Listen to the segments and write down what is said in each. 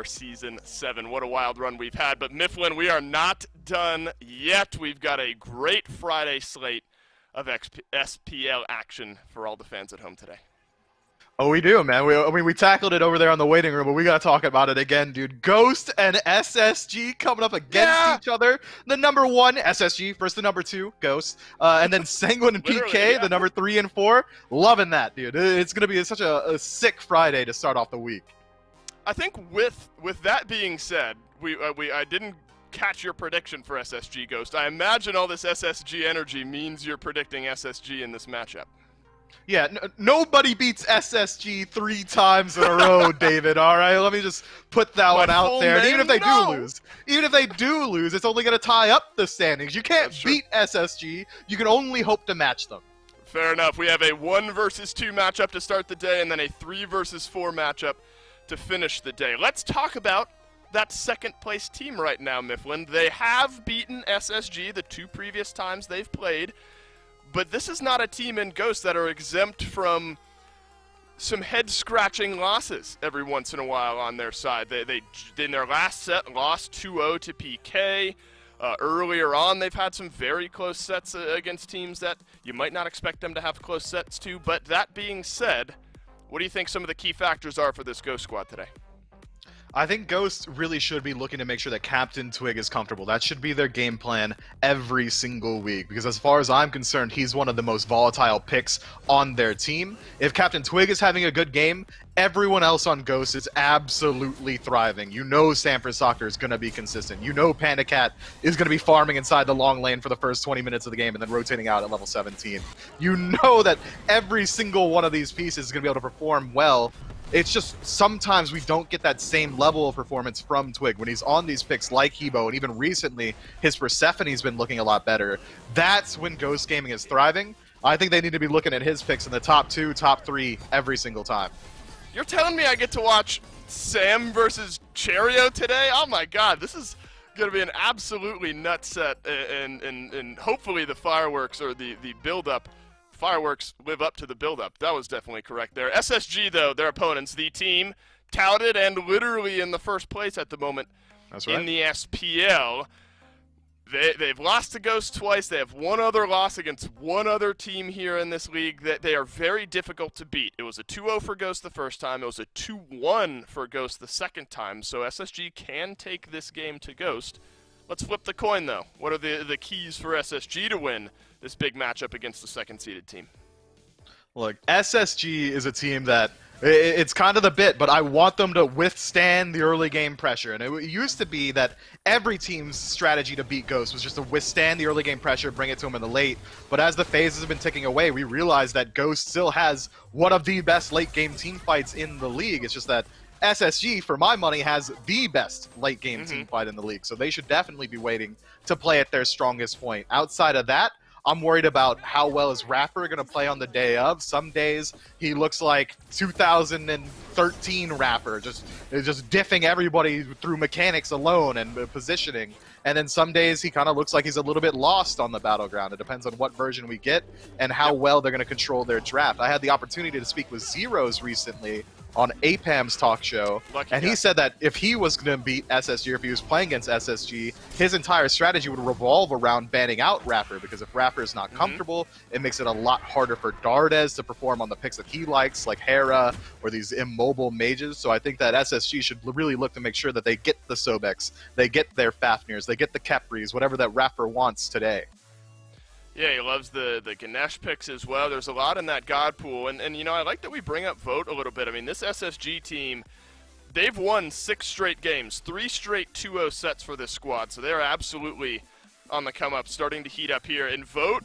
Season 7. What a wild run we've had. But Mifflin, we are not done yet. We've got a great Friday slate of SPL action for all the fans at home today. Oh, we do, man. We tackled it over there on the waiting room, but we got to talk about it again, dude. Ghost and SSG coming up against each other. The number 1, SSG, versus the number 2, Ghost. And then Sanguine and PK, the number 3 and 4. Loving that, dude. It's going to be such a sick Friday to start off the week. I think with that being said, I didn't catch your prediction for SSG, Ghost. I imagine all this SSG energy means you're predicting SSG in this matchup. Yeah, nobody beats SSG 3 times in a row, David, all right? Let me just put that one out there. And even if they do lose, it's only going to tie up the standings. You can't beat SSG. You can only hope to match them. Fair enough. We have a 1 versus 2 matchup to start the day and then a 3 versus 4 matchup to finish the day. Let's talk about that second-place team right now, Mifflin. They have beaten SSG the 2 previous times they've played. But this is not a team in Ghost that are exempt from some head-scratching losses every once in a while on their side. They in their last set lost 2-0 to PK. Earlier on, they've had some very close sets against teams that you might not expect them to have close sets to. But that being said, what do you think some of the key factors are for this Ghost squad today? I think Ghost really should be looking to make sure that Captain Twig is comfortable. That should be their game plan every single week, because as far as I'm concerned, he's one of the most volatile picks on their team. If Captain Twig is having a good game, everyone else on Ghost is absolutely thriving. You know Sanford Soccer is going to be consistent. You know Panda Cat is going to be farming inside the long lane for the first 20 minutes of the game and then rotating out at level 17. You know that every single one of these pieces is going to be able to perform well. It's just sometimes we don't get that same level of performance from Twig when he's on these picks like Hebo, and even recently his Persephone's been looking a lot better. That's when Ghost Gaming is thriving. I think they need to be looking at his picks in the top 2, top 3 every single time. You're telling me I get to watch Sam versus Cherio today? Oh my god, this is going to be an absolutely nut set, and hopefully the fireworks or the build-up fireworks live up to the build-up. That was definitely correct there. SSG, though, their opponents, the team touted and literally in the first place at the moment. That's right. In the SPL. They've lost to Ghost twice. They have one other loss against one other team here in this league that they are very difficult to beat. It was a 2-0 for Ghost the first time. It was a 2-1 for Ghost the second time. So SSG can take this game to Ghost. Let's flip the coin, though. What are the keys for SSG to win this big matchup against the second-seeded team? Look, SSG is a team that it's kind of the bit, but I want them to withstand the early game pressure. And it used to be that every team's strategy to beat Ghost was just to withstand the early game pressure, bring it to them in the late. But as the phases have been ticking away, we realize that Ghost still has one of the best late game team fights in the league. It's just that SSG, for my money, has the best late game team fight in the league. So they should definitely be waiting to play at their strongest point. Outside of that, I'm worried about how well is Rapper going to play on the day of. Some days he looks like 2013 Rapper, just diffing everybody through mechanics alone and positioning. And then some days he kind of looks like he's a little bit lost on the battleground. It depends on what version we get and how well they're going to control their draft. I had the opportunity to speak with Zeros recently on APAM's talk show, and he said that if he was going to beat SSG, or if he was playing against SSG, his entire strategy would revolve around banning out Rapper, because if Rapper is not comfortable, it makes it a lot harder for Dardes to perform on the picks that he likes, like Hera or these immobile mages. So I think that SSG should really look to make sure that they get the Sobex, they get their Fafnirs, they get the Kepris, whatever that Rapper wants today. Yeah, he loves the Ganesh picks as well. There's a lot in that God pool. And you know, I like that we bring up Vote a little bit. I mean, this SSG team, they've won 6 straight games, 3 straight 2-0 sets for this squad. So they're absolutely on the come-up, starting to heat up here. And Vote,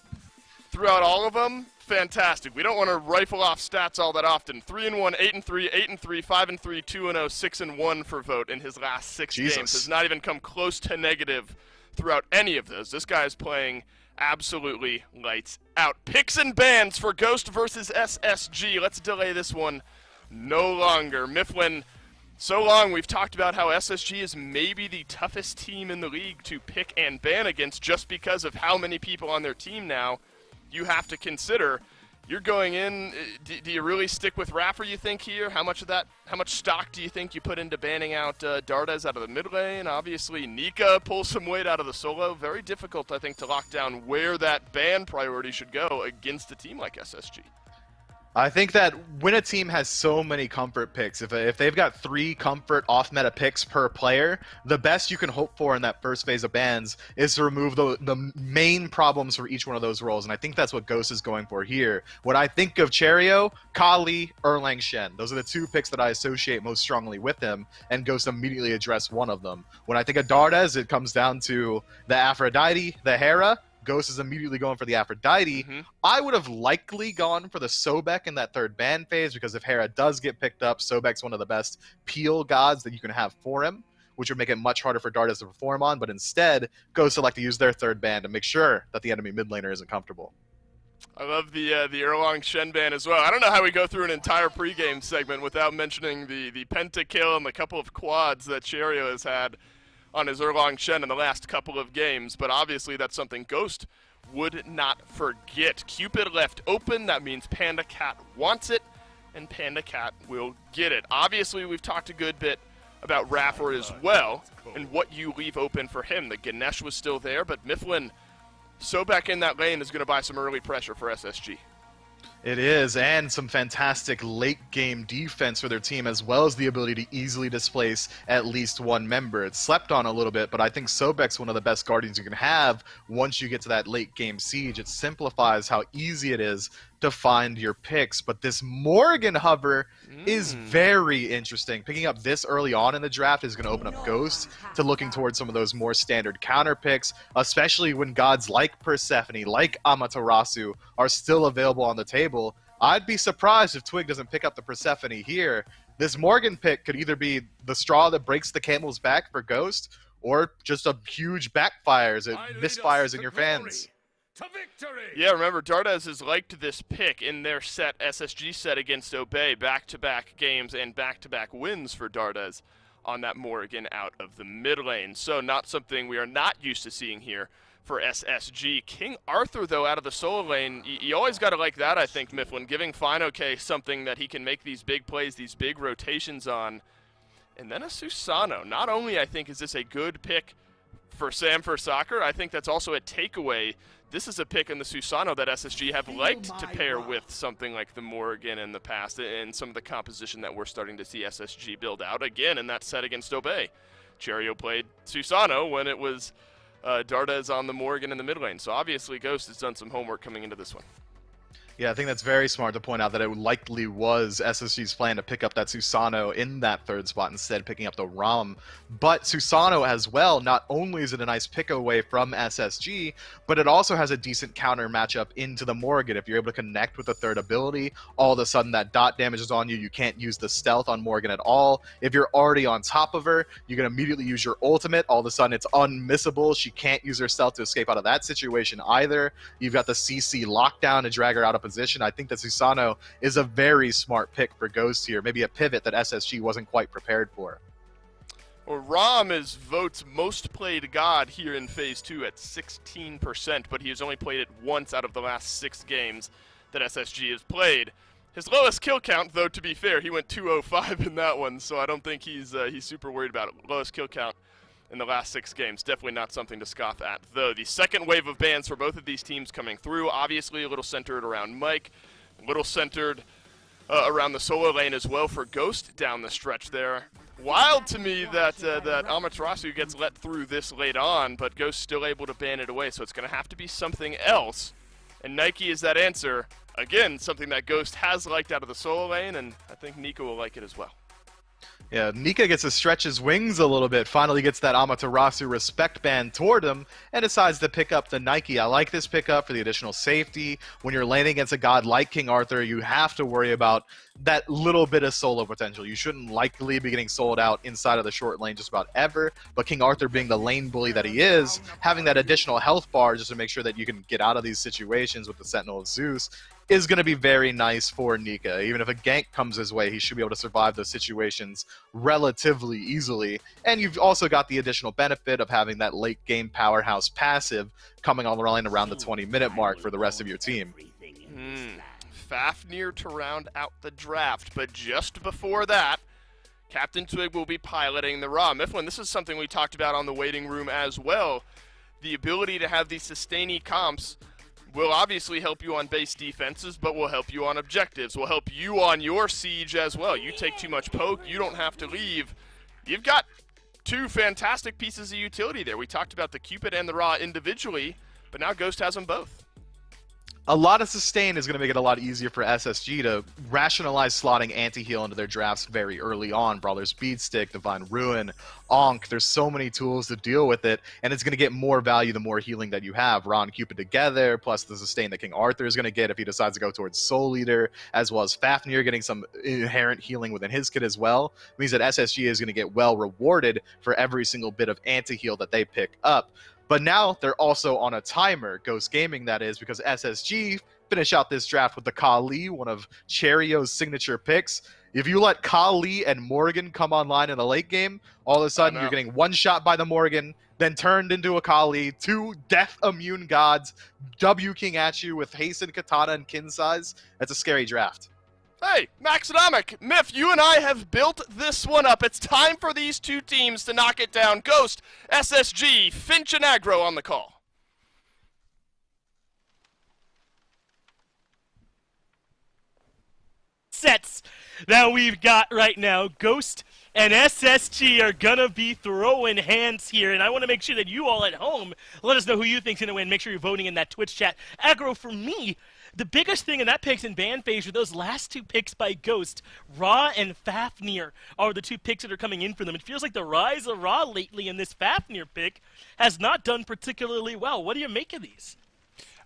throughout all of them, fantastic. We don't want to rifle off stats all that often. 3-1, 8-3, 8-3, 5-3, 2-0, 6-1 for Vote in his last 6 games. Has not even come close to negative throughout any of those. This guy is playing absolutely lights out. Picks and bans for Ghost versus SSG. Let's delay this one no longer. Mifflin, so long we've talked about how SSG is maybe the toughest team in the league to pick and ban against just because of how many people on their team now you have to consider. You're going in. Do you really stick with Rapper, you think, here? How much stock do you think you put into banning out Dardes out of the mid lane? Obviously, Nika pulls some weight out of the solo. Very difficult, I think, to lock down where that ban priority should go against a team like SSG. I think that when a team has so many comfort picks, if they've got 3 comfort off-meta picks per player, the best you can hope for in that first phase of bans is to remove the main problems for each one of those roles, and I think that's what Ghost is going for here. When I think of Cherio, Kali, Erlang Shen, those are the 2 picks that I associate most strongly with him, and Ghost immediately addressed one of them. When I think of Dardes, it comes down to the Aphrodite, the Hera. Ghost is immediately going for the Aphrodite. I would have likely gone for the Sobek in that 3rd ban phase, because if Hera does get picked up, Sobek's one of the best peel gods that you can have for him, which would make it much harder for Dardes to perform on, but instead, Ghost select to use their 3rd ban to make sure that the enemy mid laner isn't comfortable. I love the Erlang Shen ban as well. I don't know how we go through an entire pregame segment without mentioning the pentakill and the couple of quads that Cherio has had on his Erlang Shen in the last couple of games, but obviously that's something Ghost would not forget. Cupid left open, that means Panda Cat wants it, and Panda Cat will get it. Obviously, we've talked a good bit about Rapper as well, and what you leave open for him. The Ganesh was still there, but Mifflin, Sobek in that lane is going to buy some early pressure for SSG. It is, and some fantastic late-game defense for their team, as well as the ability to easily displace at least one member. It's slept on a little bit, but I think Sobek's one of the best Guardians you can have once you get to that late-game siege. It simplifies how easy it is to find your picks, but this Morgan hover is very interesting. Picking up this early on in the draft is going to open up Ghost to looking towards some of those more standard counter picks, especially when gods like Persephone, like Amaterasu, are still available on the table. I'd be surprised if Twig doesn't pick up the Persephone here. This Morgan pick could either be the straw that breaks the camel's back for Ghost, or just a huge backfires. It misfires in your fans. Yeah, remember, Dardes has liked this pick in their set, SSG set against Obey, back-to-back games and back-to-back wins for Dardes on that Morrigan out of the mid lane. So not something we are not used to seeing here for SSG. King Arthur, though, out of the solo lane, you always got to like that, I think, Mifflin, giving FineOK something that he can make these big plays, these big rotations on. And then a Susano. Not only, I think, is this a good pick for Sam for Soccer, I think that's also a takeaway. This is a pick in the Susano that SSG have liked to pair with something like the Morrigan in the past, and some of the composition that we're starting to see SSG build out again in that set against Obey. Cherio played Susano when it was Dardes on the Morrigan in the mid lane, so obviously Ghost has done some homework coming into this one. Yeah, I think that's very smart to point out that it likely was SSG's plan to pick up that Susano in that 3rd spot instead, picking up the Ram. But Susano as well, not only is it a nice pick away from SSG, but it also has a decent counter matchup into the Morrigan. If you're able to connect with the 3rd ability, all of a sudden that dot damage is on you. You can't use the stealth on Morrigan at all. If you're already on top of her, you can immediately use your ultimate. All of a sudden it's unmissable. She can't use her stealth to escape out of that situation either. You've got the CC lockdown to drag her out of position. I think that Susano is a very smart pick for Ghost here. Maybe a pivot that SSG wasn't quite prepared for. Well, Ram is Vote's most played god here in Phase 2 at 16%, but he has only played it once out of the last 6 games that SSG has played. His lowest kill count, though, to be fair, he went 205 in that one, so I don't think he's super worried about it. Lowest kill count in the last 6 games. Definitely not something to scoff at, though. The second wave of bans for both of these teams coming through, obviously a little centered around Mike, a little centered around the solo lane as well for Ghost down the stretch there. Wild to me that that Amaterasu gets let through this late on, but Ghost still able to ban it away, so it's going to have to be something else. And Nike is that answer. Again, something that Ghost has liked out of the solo lane, and I think Nico will like it as well. Yeah, Nika gets to stretch his wings a little bit, finally gets that Amaterasu respect band toward him, and decides to pick up the Nike. I like this pickup for the additional safety. When you're landing against a god like King Arthur, you have to worry about that little bit of solo potential. You shouldn't likely be getting sold out inside of the short lane just about ever, but King Arthur being the lane bully that he is, having that additional health bar just to make sure that you can get out of these situations with the Sentinel of Zeus is going to be very nice for Nika. Even if a gank comes his way, he should be able to survive those situations relatively easily. And you've also got the additional benefit of having that late game powerhouse passive coming all around the 20-minute mark for the rest of your team. Fafnir to round out the draft. But just before that, Captain Twig will be piloting the Ra. Mifflin, this is something we talked about on the waiting room as well. The ability to have these sustainy comps will obviously help you on base defenses, but will help you on objectives, will help you on your siege as well. You take too much poke, you don't have to leave. You've got two fantastic pieces of utility there. We talked about the Cupid and the Ra individually, but now Ghost has them both. A lot of sustain is going to make it a lot easier for SSG to rationalize slotting anti-heal into their drafts very early on. Brawler's Beatstick, Divine Ruin, Onk, there's so many tools to deal with it, and it's going to get more value the more healing that you have. Ra and Cupid together, plus the sustain that King Arthur is going to get if he decides to go towards Soul Eater, as well as Fafnir getting some inherent healing within his kit as well. It means that SSG is going to get well rewarded for every single bit of anti-heal that they pick up. But now they're also on a timer, Ghost Gaming that is, because SSG finish out this draft with the Kali, one of Cherio's signature picks. If you let Kali and Morgan come online in the late game, all of a sudden you're getting one shot by the Morgan, then turned into a Kali, two death immune gods, W King at you with Hasten, Katana, and Kin size. That's a scary draft. Hey, Maxonomic, Miff, you and I have built this one up. It's time for these two teams to knock it down. Ghost, SSG, Finch, and Aggro on the call. Sets that we've got right now. Ghost and SSG are gonna be throwing hands here, and I want to make sure that you all at home let us know who you think's gonna win. Make sure you're voting in that Twitch chat. Aggro, for me, the biggest thing in that picks and ban phase are those last two picks by Ghost. Ra and Fafnir are the two picks that are coming in for them. It feels like the rise of Ra lately, and this Fafnir pick has not done particularly well. What do you make of these?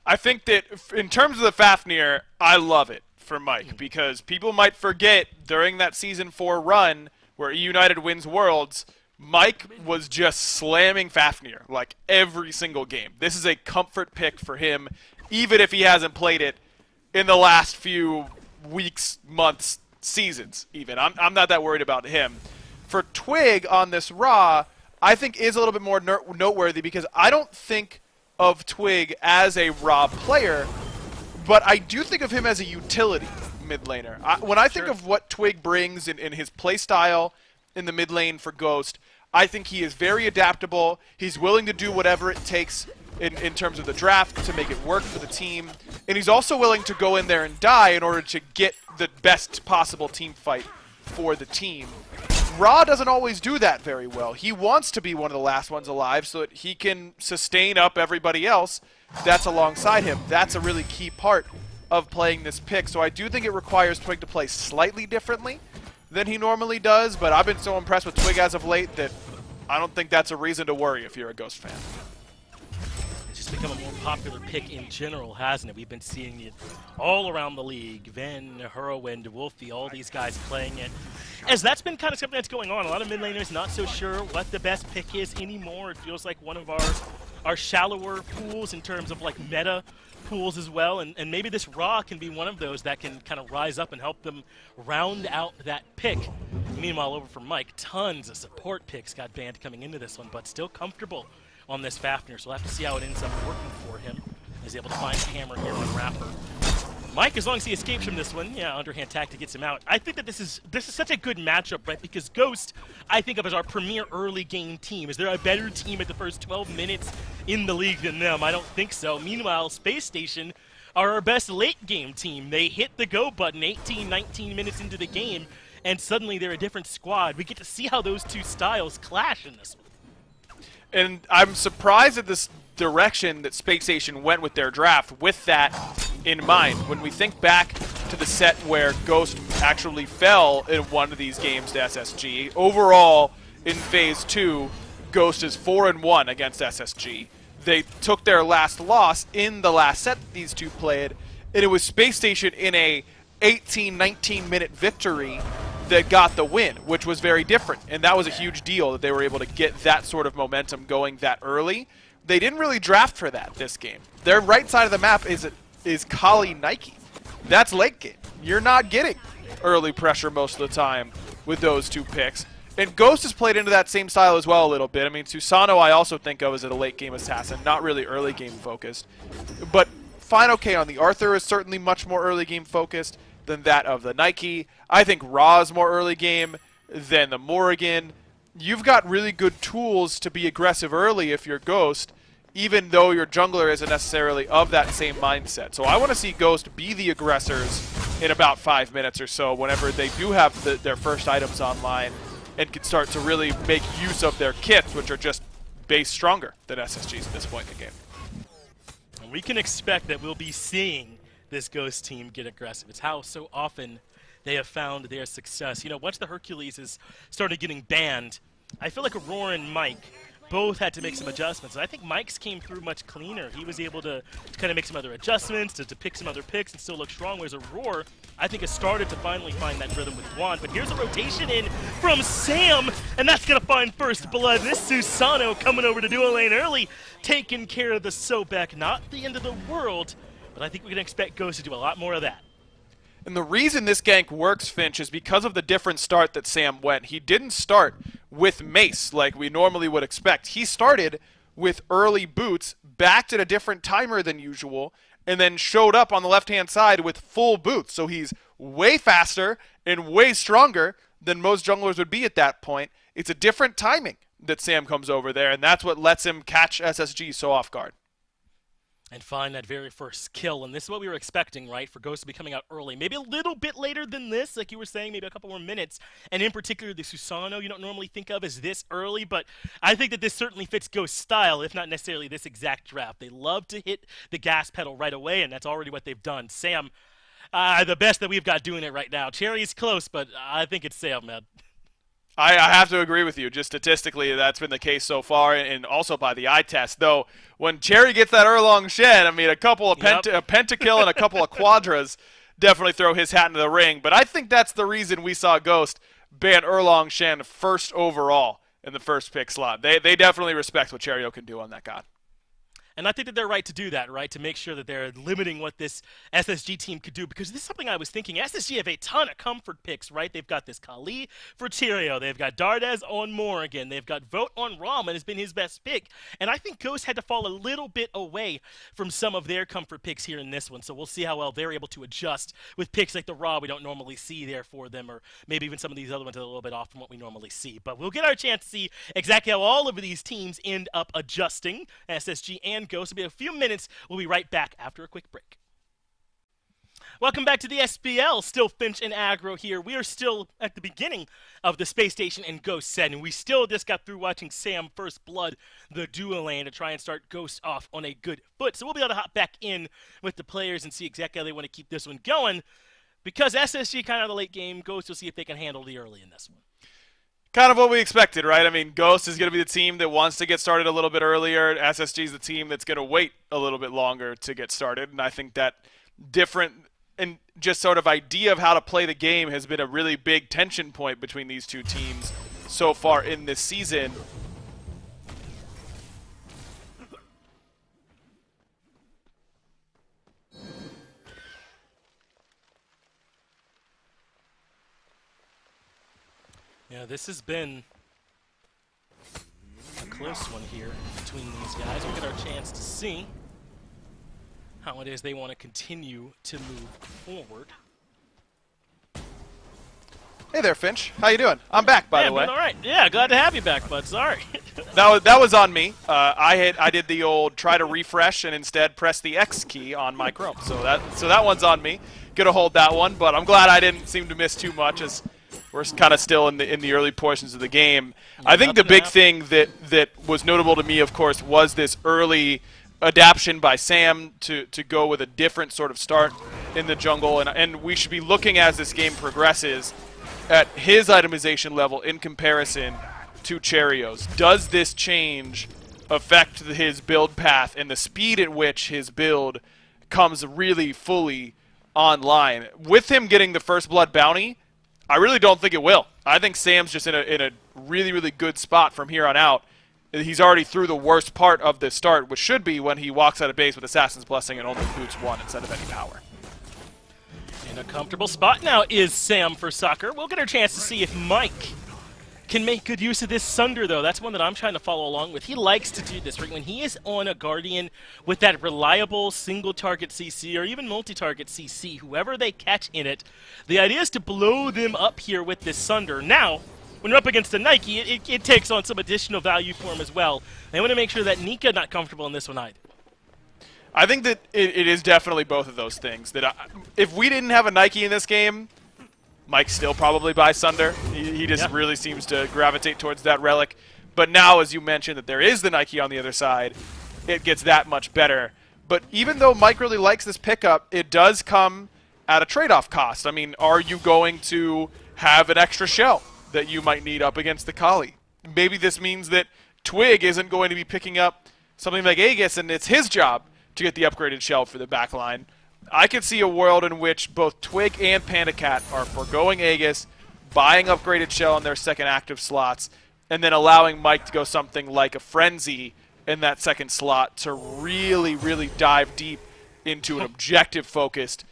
I think that in terms of the Fafnir, I love it for Mike, because people might forget during that Season 4 run where E United wins Worlds, Mike was just slamming Fafnir like every single game. This is a comfort pick for him, even if he hasn't played it in the last few weeks, months, seasons even. I'm not that worried about him. For Twig on this Ra, I think is a little bit more noteworthy, because I don't think of Twig as a Ra player, but I do think of him as a utility mid laner. When I think of what Twig brings in his play style in the mid lane for Ghost, I think he is very adaptable. He's willing to do whatever it takes in terms of the draft to make it work for the team. And he's also willing to go in there and die in order to get the best possible team fight for the team. Ra doesn't always do that very well. He wants to be one of the last ones alive so that he can sustain up everybody else that's alongside him. That's a really key part of playing this pick. So I do think it requires Twig to play slightly differently than he normally does, but I've been so impressed with Twig as of late that I don't think that's a reason to worry if you're a Ghost fan. It's become a more popular pick in general, hasn't it? We've been seeing it all around the league. Ven, Hurwind, Wolfie, all these guys playing it. As that's been kind of something that's going on. A lot of mid laners not so sure what the best pick is anymore. It feels like one of our shallower pools in terms of like meta pools as well, and maybe this Ra can be one of those that can kind of rise up and help them round out that pick. Meanwhile, over for Mike, tons of support picks got banned coming into this one, but still comfortable on this Fafnir, so we'll have to see how it ends up working for him. He's able to find a hammer here on Rapper. Mike, as long as he escapes from this one, yeah, underhand tactic gets him out. I think that this is such a good matchup, right? Because Ghost, I think of as our premier early game team. Is there a better team at the first 12 minutes in the league than them? I don't think so. Meanwhile, Spacestation are our best late game team. They hit the go button 18, 19 minutes into the game, and suddenly they're a different squad. We get to see how those two styles clash in this one. And I'm surprised at this direction that Spacestation went with their draft with that in mind. When we think back to the set where Ghost actually fell in one of these games to SSG, overall in Phase 2, Ghost is 4-1 against SSG. They took their last loss in the last set that these two played, and it was Spacestation in a 18-19 minute victory that got the win, which was very different. And that was a huge deal that they were able to get that sort of momentum going that early. They didn't really draft for that this game. Their right side of the map is Kali Nike. That's late game. You're not getting early pressure most of the time with those two picks. And Ghost has played into that same style as well a little bit. I mean, Susano I also think of as a late game assassin, not really early game focused. But fine, okay, on the Arthur is certainly much more early game focused than that of the Nike. I think Ra is more early game than the Morrigan. You've got really good tools to be aggressive early if you're Ghost, even though your jungler isn't necessarily of that same mindset. So I want to see Ghost be the aggressors in about 5 minutes or so whenever they do have their first items online and can start to really make use of their kits, which are just base stronger than SSG's at this point in the game. And we can expect that we'll be seeing this Ghost team get aggressive. It's how so often they have found their success. You know, once the Hercules has started getting banned, I feel like Aurora and Mike both had to make some adjustments. And I think Mike's came through much cleaner. He was able to kind of make some other adjustments, to pick some other picks and still look strong, whereas Aurora, I think, has started to finally find that rhythm with Juan. But here's a rotation in from Sam, and that's going to find first blood. This Susano coming over to dual lane early, taking care of the Sobek. Not the end of the world, but I think we can expect Ghost to do a lot more of that. And the reason this gank works, Finch, is because of the different start that Sam went. He didn't start with Mace like we normally would expect. He started with early boots, backed at a different timer than usual, and then showed up on the left-hand side with full boots. So he's way faster and way stronger than most junglers would be at that point. It's a different timing that Sam comes over there, and that's what lets him catch SSG so off guard. And find that very first kill. And this is what we were expecting, right, for Ghost to be coming out early. Maybe a little bit later than this, like you were saying, maybe a couple more minutes. And in particular, the Susano you don't normally think of as this early, but I think that this certainly fits Ghost's style, if not necessarily this exact draft. They love to hit the gas pedal right away, and that's already what they've done. Sam, the best that we've got doing it right now. Cherry's close, but I think it's Sam, man. I have to agree with you. Just statistically, that's been the case so far, and also by the eye test. Though, when Cherry gets that Erlong Shen, I mean, a couple of a pentakill and a couple of quadras definitely throw his hat into the ring. But I think that's the reason we saw Ghost ban Erlong Shen first overall in the first pick slot. They definitely respect what Cherry can do on that god. And I think that they're right to do that, right? To make sure that they're limiting what this SSG team could do. Because this is something I was thinking. SSG have a ton of comfort picks, right? They've got this Kali for Tyrio. They've got Dardez on Morrigan. They've got Vote on Ramen has been his best pick. And I think Ghost had to fall a little bit away from some of their comfort picks here in this one. So we'll see how well they're able to adjust with picks like the Ra we don't normally see there for them. Or maybe even some of these other ones are a little bit off from what we normally see. But we'll get our chance to see exactly how all of these teams end up adjusting. SSG and Ghost. It'll be a few minutes. We'll be right back after a quick break. Welcome back to the SPL. Still Finch and Aggro here. We are still at the beginning of the Space Station and Ghost set, and we still just got through watching Sam First Blood the dual lane to try and start Ghost off on a good foot. So we'll be able to hop back in with the players and see exactly how they want to keep this one going. Because SSG kind of the late game, Ghost will see if they can handle the early in this one. Kind of what we expected, right? I mean, Ghost is going to be the team that wants to get started a little bit earlier. SSG is the team that's going to wait a little bit longer to get started. And I think that different and just sort of idea of how to play the game has been a really big tension point between these two teams so far in this season. Yeah, this has been a close one here between these guys. We'll get our chance to see how it is they want to continue to move forward. Hey there, Finch. How you doing? I'm back, by the way. I'm doing all right. Yeah, glad to have you back, bud. Sorry. That was on me. I did the old try to refresh and instead press the X key on my Chrome. So that one's on me. Gonna hold that one, but I'm glad I didn't seem to miss too much as we're kind of still in the early portions of the game. Yeah, I think the big thing that was notable to me, of course, was this early adaptation by Sam to go with a different sort of start in the jungle, and we should be looking as this game progresses at his itemization level in comparison to Cherry's. Does this change affect his build path and the speed at which his build comes really fully online? With him getting the first blood bounty, I really don't think it will. I think Sam's just in a really, really good spot from here on out. He's already through the worst part of the start, which should be when he walks out of base with Assassin's Blessing and only boots one instead of any power. In a comfortable spot now is Sam for soccer. We'll get our chance to see if Mike can make good use of this Sunder, though. That's one that I'm trying to follow along with. He likes to do this, right? When he is on a Guardian with that reliable single-target CC or even multi-target CC, whoever they catch in it, the idea is to blow them up here with this Sunder. Now, when you're up against a Nike, it takes on some additional value for him as well. They want to make sure that Nika not comfortable in this one either. I think that it is definitely both of those things. That if we didn't have a Nike in this game, Mike still probably buys Sunder. He just really seems to gravitate towards that relic. But now, as you mentioned, that there is the Nike on the other side, it gets that much better. But even though Mike really likes this pickup, it does come at a trade-off cost. I mean, are you going to have an extra shell that you might need up against the Kali? Maybe this means that Twig isn't going to be picking up something like Aegis, and it's his job to get the upgraded shell for the backline. I could see a world in which both Twig and PandaCat are foregoing Aegis, buying upgraded shell in their second active slots, and then allowing Mike to go something like a Frenzy in that second slot to really, really dive deep into an objective-focused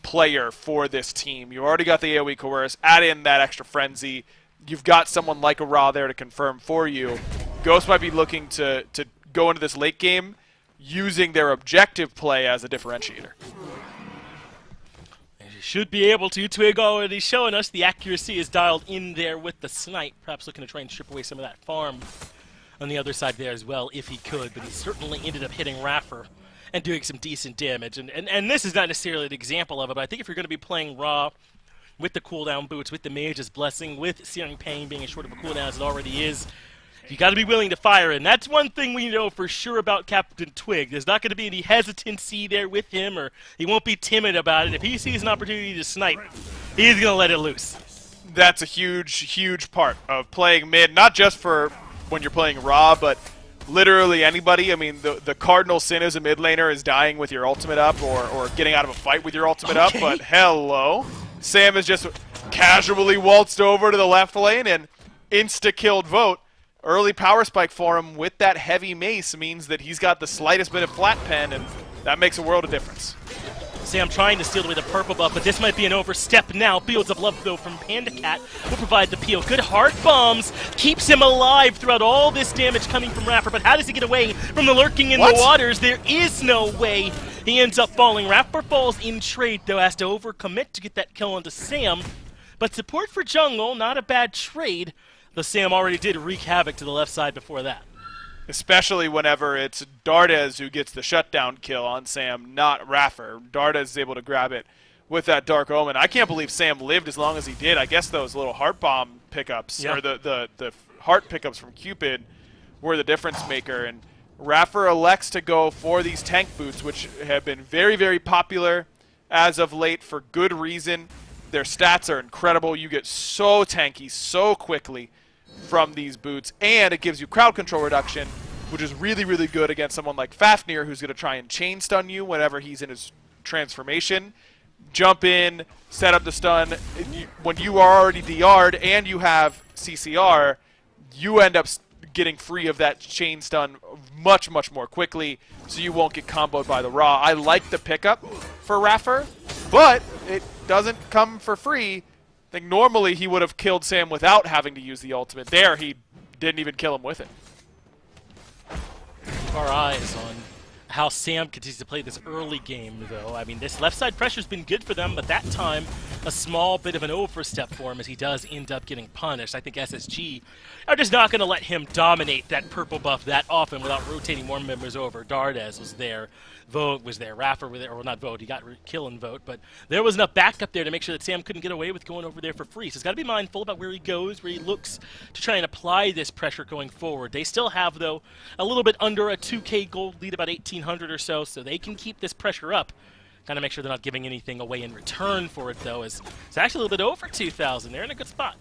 player for this team. You already got the AoE Coerce, add in that extra Frenzy, you've got someone like a Ra there to confirm for you. Ghost might be looking to go into this late game using their objective play as a differentiator. You should be able to. Twig already showing us the accuracy is dialed in there with the Smite. Perhaps looking to try and strip away some of that farm on the other side there as well, if he could. But he certainly ended up hitting Raffer and doing some decent damage. And this is not necessarily an example of it, but I think if you're going to be playing Ra with the cooldown boots, with the Mage's Blessing, with Searing Pain being as short of a cooldown as it already is, you got to be willing to fire, and that's one thing we know for sure about Captain Twig. There's not going to be any hesitancy there with him, or he won't be timid about it. If he sees an opportunity to snipe, he's going to let it loose. That's a huge, huge part of playing mid, not just for when you're playing Ra, but literally anybody. I mean, the cardinal sin as a mid laner is dying with your ultimate up or getting out of a fight with your ultimate up, but hello. Sam has just casually waltzed over to the left lane and insta-killed Vote. Early power spike for him with that heavy mace means that he's got the slightest bit of flat pen, and that makes a world of difference. Sam trying to steal away the purple buff, but this might be an overstep now. Fields of Love, though, from PandaCat will provide the peel. Good heart bombs keeps him alive throughout all this damage coming from Raffer, but how does he get away from the lurking in the waters? There is no way. He ends up falling. Raffer falls in trade, though, has to overcommit to get that kill onto Sam. But support for jungle, not a bad trade. The Sam already did wreak havoc to the left side before that. Especially whenever it's Dardes who gets the shutdown kill on Sam, not Raffer. Dardes is able to grab it with that Dark Omen. I can't believe Sam lived as long as he did. I guess those little heart bomb pickups, or the heart pickups from Cupid, were the difference maker. And Raffer elects to go for these tank boots, which have been very, very popular as of late for good reason. Their stats are incredible. You get so tanky so quickly from these boots, and it gives you crowd control reduction, which is really, really good against someone like Fafnir, who's going to try and chain stun you whenever he's in his transformation. Jump in, set up the stun. When you are already DR'd and you have CCR, you end up getting free of that chain stun much, much more quickly, so you won't get comboed by the Ra. I like the pickup for Raffer, but it doesn't come for free. I think normally he would have killed Sam without having to use the ultimate. There, he didn't even kill him with it. Keep our eyes on how Sam continues to play this early game, though. I mean, this left side pressure's been good for them, but that time a small bit of an overstep for him as he does end up getting punished. I think SSG are just not going to let him dominate that purple buff that often without rotating more members over. Dardes was there. Vote was there. Raffer was there. Or not Vote. He got kill and Vote. But there was enough backup there to make sure that Sam couldn't get away with going over there for free. So he's got to be mindful about where he goes, where he looks to try and apply this pressure going forward. They still have, though, a little bit under a 2K gold lead, about 1,800 or so they can keep this pressure up. Kind of make sure they're not giving anything away in return for it, though, as it's actually a little bit over 2,000. They're in a good spot.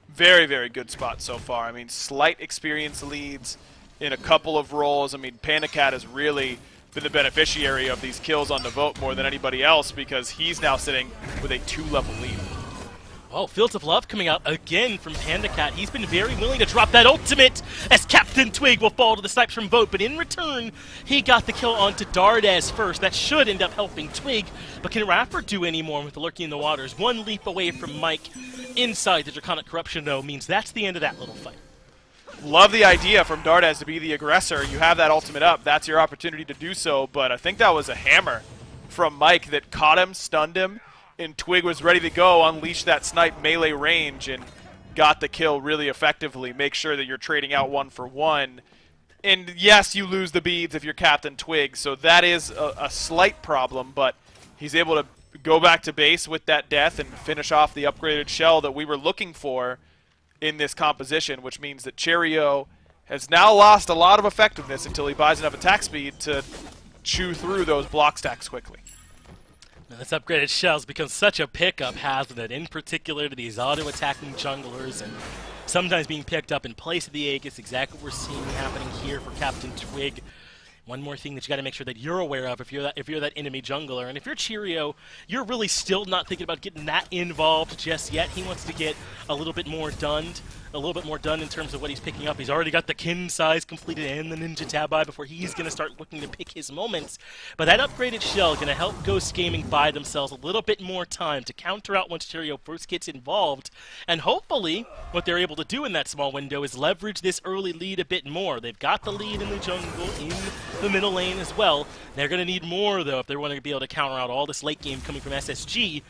Very, very good spot so far. I mean, slight experience leads in a couple of roles. I mean, PandaCat has really been the beneficiary of these kills on the Vote more than anybody else because he's now sitting with a 2-level lead. Oh, Fields of Love coming out again from Panda Cat. He's been very willing to drop that ultimate as Captain Twig will fall to the snipes from Vote, but in return, he got the kill onto Dardes first. That should end up helping Twig, but can Raffer do any more with the Lurking in the Waters? One leap away from Mike inside the Draconic Corruption, though, means that's the end of that little fight. Love the idea from Dardes to be the aggressor. You have that ultimate up. That's your opportunity to do so, but I think that was a hammer from Mike that caught him, stunned him, and Twig was ready to go, unleash that snipe melee range, and got the kill really effectively. Make sure that you're trading out 1 for 1. And yes, you lose the beads if you're Captain Twig, so that is a slight problem, but he's able to go back to base with that death and finish off the upgraded shell that we were looking for in this composition, which means that Cheerio has now lost a lot of effectiveness until he buys enough attack speed to chew through those block stacks quickly. Now, this upgraded shell's become such a pickup, hasn't it? In particular to these auto-attacking junglers, and sometimes being picked up in place of the Aegis. Exactly what we're seeing happening here for Captain Twig. One more thing that you got to make sure that you're aware of if you're that enemy jungler, and if you're Cheerio, you're really still not thinking about getting that involved just yet. He wants to get a little bit more done in terms of what he's picking up. He's already got the kin size completed and the Ninja Tabi before he's going to start looking to pick his moments. But that upgraded shell is going to help Ghost Gaming buy themselves a little bit more time to counter out once Cheerio first gets involved. And hopefully, what they're able to do in that small window is leverage this early lead a bit more. They've got the lead in the jungle, in the middle lane as well. They're going to need more, though, if they want to be able to counter out all this late game coming from SSG.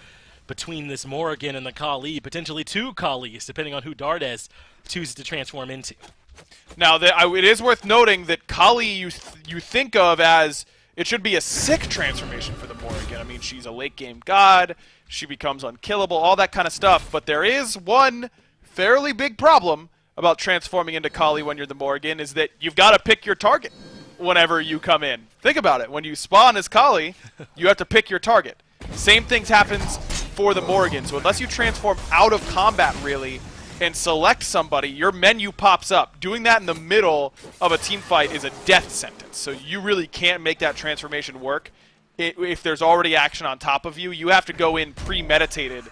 Between this Morrigan and the Kali, potentially 2 Kalis, depending on who Dardes chooses to transform into. Now, it is worth noting that Kali you think of as it should be a sick transformation for the Morrigan. I mean, she's a late-game god, she becomes unkillable, all that kind of stuff, but there is one fairly big problem about transforming into Kali when you're the Morrigan, is that you've got to pick your target whenever you come in. Think about it. When you spawn as Kali, you have to pick your target. Same things happens for the Morrigan, so unless you transform out of combat, really, and select somebody, your menu pops up. Doing that in the middle of a team fight is a death sentence, so you really can't make that transformation work if there's already action on top of you. You have to go in premeditated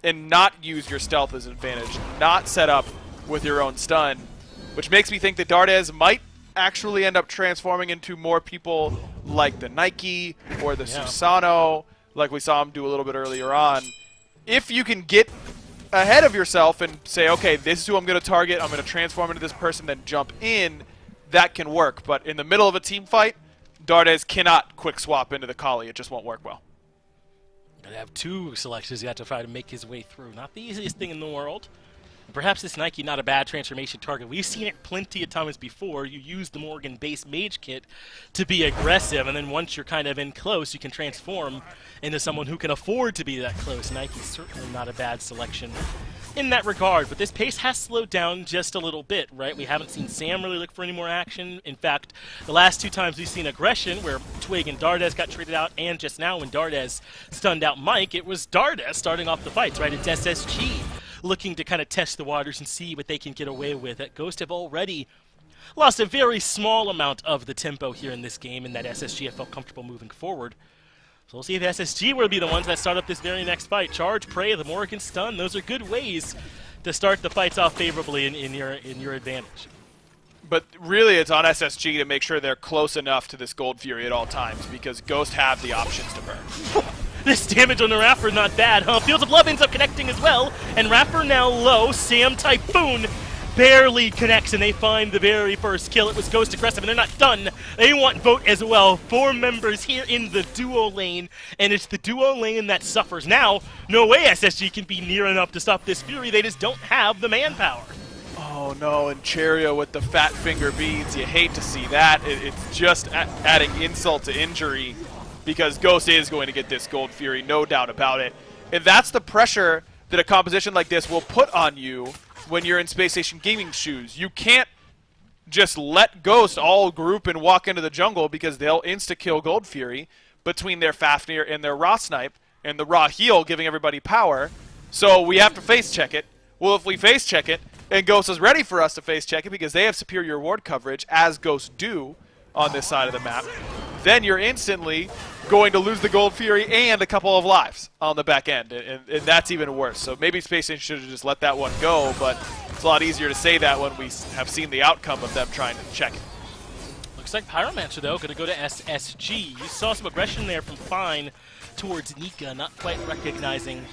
and not use your stealth as an advantage, not set up with your own stun, which makes me think that Dardes might actually end up transforming into more people like the Nike or the Susano, like we saw him do a little bit earlier on. If you can get ahead of yourself and say, okay, this is who I'm going to target, I'm going to transform into this person, then jump in, that can work. But in the middle of a team fight, Dardes cannot quick swap into the Kali. It just won't work well. Gonna have 2 selections you have to try to make his way through. Not the easiest thing in the world. Perhaps this Nike not a bad transformation target. We've seen it plenty of times before. You use the Morgan base mage kit to be aggressive, and then once you're kind of in close, you can transform into someone who can afford to be that close. Nike's certainly not a bad selection in that regard, but this pace has slowed down just a little bit, right? We haven't seen Sam really look for any more action. In fact, the last 2 times we've seen aggression, where Twig and Dardes got traded out, and just now when Dardes stunned out Mike, it was Dardes starting off the fights, right? It's SSG looking to kind of test the waters and see what they can get away with. At Ghost have already lost a very small amount of the tempo here in this game, and that SSG have felt comfortable moving forward. So we'll see if SSG will be the ones that start up this very next fight. Charge, Prey, the Morrigan stun, those are good ways to start the fights off favorably in your advantage. But really it's on SSG to make sure they're close enough to this Gold Fury at all times, because Ghost have the options to burn. This damage on the Raffer not bad, huh? Fields of Love ends up connecting as well, and Raffer now low. Sam Typhoon barely connects, and they find the very first kill. It was Ghost aggressive, and they're not done. They want Vote as well. 4 members here in the duo lane, and it's the duo lane that suffers. Now, no way SSG can be near enough to stop this Fury. They just don't have the manpower. Oh no, and Cheerio with the fat finger beads. You hate to see that. It's just adding insult to injury, because Ghost is going to get this Gold Fury, no doubt about it. And that's the pressure that a composition like this will put on you when you're in Spacestation Gaming shoes. You can't just let Ghost all group and walk into the jungle, because they'll insta-kill Gold Fury between their Fafnir and their Raw Snipe, and the Raw Heal giving everybody power. So we have to face check it. Well, if we face check it, and Ghost is ready for us to face check it because they have superior ward coverage, as Ghosts do on this side of the map, then you're instantly going to lose the Gold Fury and a couple of lives on the back end, and that's even worse. So maybe Spacestation should have just let that one go, but it's a lot easier to say that when we have seen the outcome of them trying to check it. Looks like Pyromancer, though, going to go to SSG. You saw some aggression there from Fine towards Nika, not quite recognizing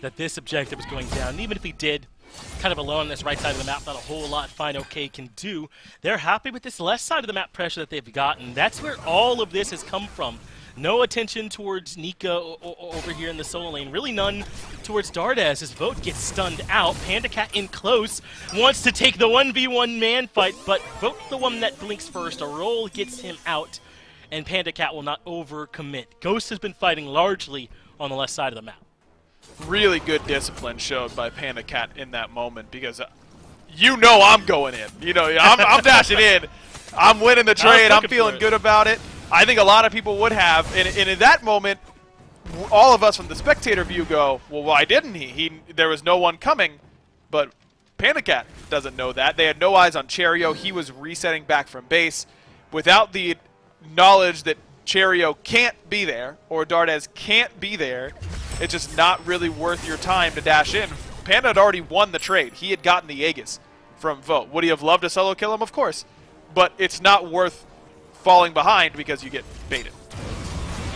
that this objective was going down. And even if he did, kind of alone on this right side of the map, not a whole lot Fine OK can do. They're happy with this left side of the map pressure that they've gotten. That's where all of this has come from. No attention towards Nika over here in the solo lane. Really none towards Dardes. His Vote gets stunned out. PandaCat in close. Wants to take the 1v1 man fight, but Vote the one that blinks first. A roll gets him out, and PandaCat will not overcommit. Ghost has been fighting largely on the left side of the map. Really good discipline showed by PandaCat in that moment, because you know I'm going in. You know, I'm dashing in. I'm winning the trade. I'm feeling good about it. I think a lot of people would have, and in that moment, all of us from the spectator view go, well, why didn't he? There was no one coming, but PandaCat doesn't know that. They had no eyes on Cherio. He was resetting back from base. Without the knowledge that Cherio can't be there, or Dardes can't be there, it's just not really worth your time to dash in. Panda had already won the trade. He had gotten the Aegis from Vote. Would he have loved to solo kill him? Of course. But it's not worth falling behind because you get baited.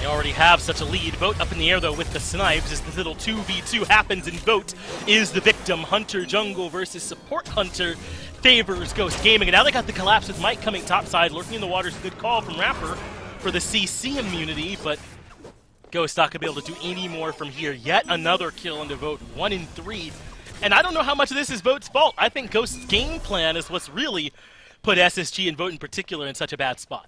They already have such a lead. Vote up in the air, though, with the snipes as the little 2v2 happens, and Vote is the victim. Hunter Jungle versus Support Hunter favors Ghost Gaming. And now they got the collapse with Mike coming topside. Lurking in the water is a good call from Rapper for the CC immunity, but Ghost not going to be able to do any more from here. Yet another kill into Vote, 1 in 3. And I don't know how much of this is Vote's fault. I think Ghost's game plan is what's really put SSG and Vote in particular in such a bad spot.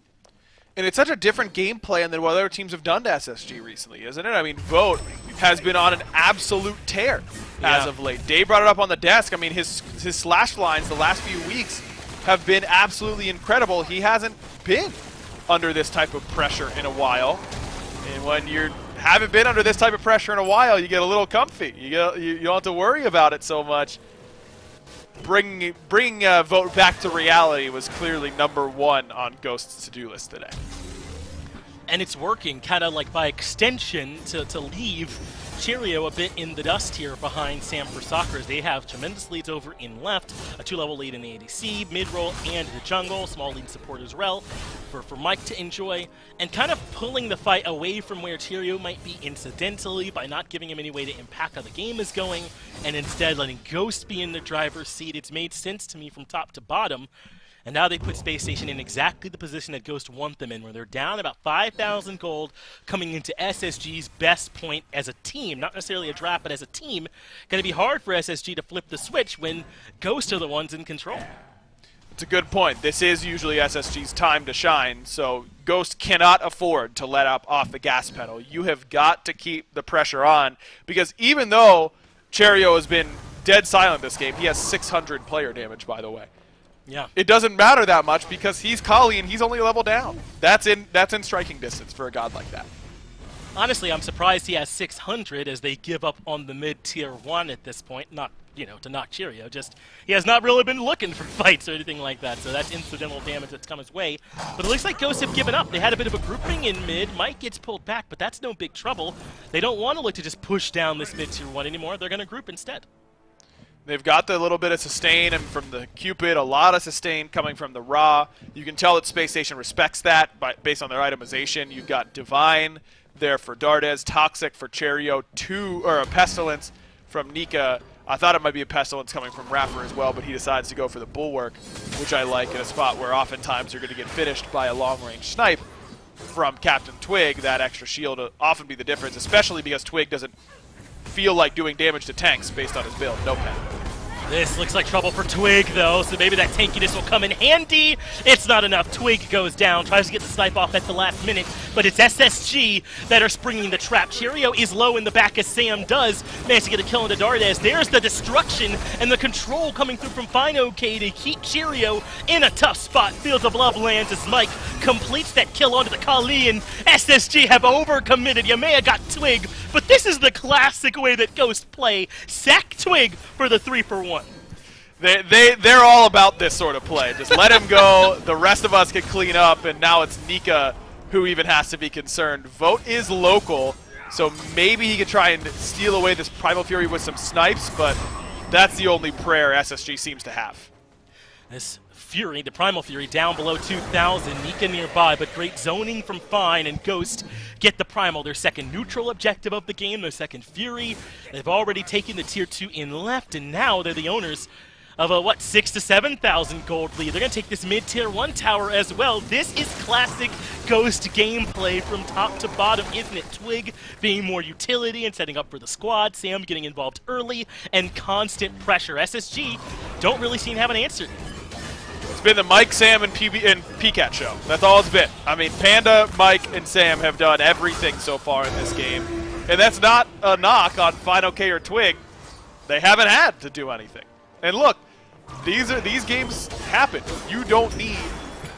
And it's such a different game plan than what other teams have done to SSG recently, isn't it? I mean, Vote has been on an absolute tear as of late. Dave brought it up on the desk. I mean, his slash lines the last few weeks have been absolutely incredible. He hasn't been under this type of pressure in a while. And when you haven't been under this type of pressure in a while, you get a little comfy. You don't have to worry about it so much. Bringing Vote back to reality was clearly #1 on Ghost's to-do list today. And it's working, kind of like by extension, to leave Cheerio a bit in the dust here behind Sam for Soccer. They have tremendous leads over in left, a 2-level lead in the ADC, mid-roll, and the jungle, small lead support as well for Mike to enjoy, and kind of pulling the fight away from where Cheerio might be incidentally by not giving him any way to impact how the game is going, and instead letting Ghost be in the driver's seat. It's made sense to me from top to bottom. And now they put Spacestation in exactly the position that Ghost want them in, where they're down about 5,000 gold coming into SSG's best point as a team. Not necessarily a draft, but as a team. Going to be hard for SSG to flip the switch when Ghost are the ones in control. It's a good point. This is usually SSG's time to shine, so Ghost cannot afford to let up off the gas pedal. You have got to keep the pressure on, because even though Cheerio has been dead silent this game, he has 600 player damage, by the way. Yeah. It doesn't matter that much because he's Kali and he's only a level down. That's in striking distance for a god like that. Honestly, I'm surprised he has 600 as they give up on the mid-tier 1 at this point. Not, to knock Cheerio, just he has not really been looking for fights or anything like that, so that's incidental damage that's come his way. But it looks like Ghosts have given up. They had a bit of a grouping in mid. Mike gets pulled back, but that's no big trouble. They don't want to look to just push down this mid-tier 1 anymore. They're going to group instead. They've got the little bit of sustain, and from the Cupid, a lot of sustain coming from the Ra. You can tell that Spacestation respects that based on their itemization. You've got Divine there for Dardes, Toxic for Cheerio, a Pestilence from Nika. I thought it might be a Pestilence coming from Rapper as well, but he decides to go for the Bulwark, which I like in a spot where oftentimes you're going to get finished by a long-range snipe from Captain Twig. That extra shield will often be the difference, especially because Twig doesn't feel like doing damage to tanks based on his build. No pen. This looks like trouble for Twig, though, so maybe that tankiness will come in handy. It's not enough. Twig goes down, tries to get the snipe off at the last minute, but it's SSG that are springing the trap. Cheerio is low in the back as Sam does manage to get a kill into Dardes. There's the destruction and the control coming through from Fine OK to keep Cheerio in a tough spot. Fields of Love lands as Mike completes that kill onto the Kali, and SSG have overcommitted. You may have got Twig, but this is the classic way that Ghost play. Sack Twig for the 3-for-1. They're all about this sort of play. Just let him go. The rest of us can clean up, and now it's Nika who even has to be concerned. Vote is local, so maybe he could try and steal away this Primal Fury with some snipes, but that's the only prayer SSG seems to have. This Fury, the Primal Fury, down below 2,000. Nika nearby, but great zoning from Fine and Ghost get the Primal, their second neutral objective of the game, their second Fury. They've already taken the Tier 2 in left, and now they're the owners of a, 6,000 to 7,000 gold lead. They're going to take this mid-tier 1 tower as well. This is classic Ghost gameplay from top to bottom, isn't it? Twig being more utility and setting up for the squad, Sam getting involved early, and constant pressure. SSG don't really seem to have an answer. It's been the Mike, Sam, and PCAT show. That's all it's been. I mean, Panda, Mike, and Sam have done everything so far in this game. And that's not a knock on Final K or Twig. They haven't had to do anything. And look, these games happen. You don't need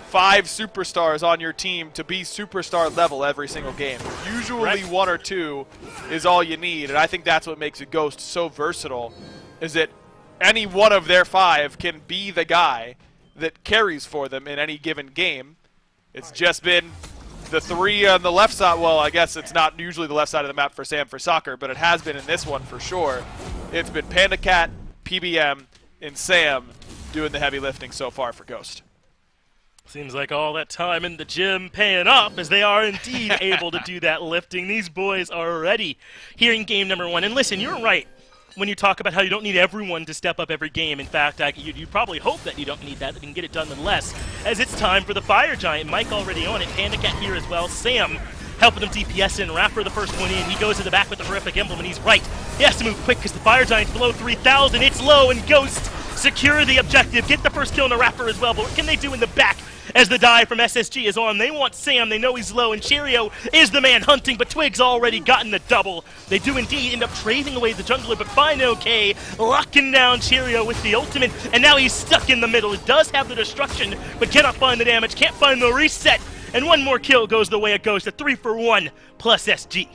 5 superstars on your team to be superstar level every single game. Usually 1 or 2 is all you need, and I think that's what makes a Ghost so versatile, is that any one of their 5 can be the guy that carries for them in any given game. It's just been the 3 on the left side. Well, I guess it's not usually the left side of the map for Sam for soccer, but it has been in this one for sure. It's been Panda Cat, PBM, and Sam doing the heavy lifting so far for Ghost. Seems like all that time in the gym paying off, as they are indeed able to do that lifting. These boys are ready here in game number 1. And listen, you're right when you talk about how you don't need everyone to step up every game. In fact, you probably hope that you don't need that. You can get it done nonetheless, as it's time for the Fire Giant. Mike already on it. Panda Cat here as well. Sam helping them DPS in. Rapper the first one in. He goes to the back with the horrific emblem, and he's right. He has to move quick because the Fire Giant's below 3,000. It's low, and Ghost secure the objective. Get the first kill on the Rapper as well, but what can they do in the back? As the dive from SSG is on, they want Sam, they know he's low, and Cheerio is the man hunting, but Twig's already gotten the double. They do indeed end up trading away the jungler, but Fine OK, locking down Cheerio with the ultimate, and now he's stuck in the middle. It does have the destruction, but cannot find the damage, can't find the reset, and one more kill goes the way it goes to 3 for 1 plus SG.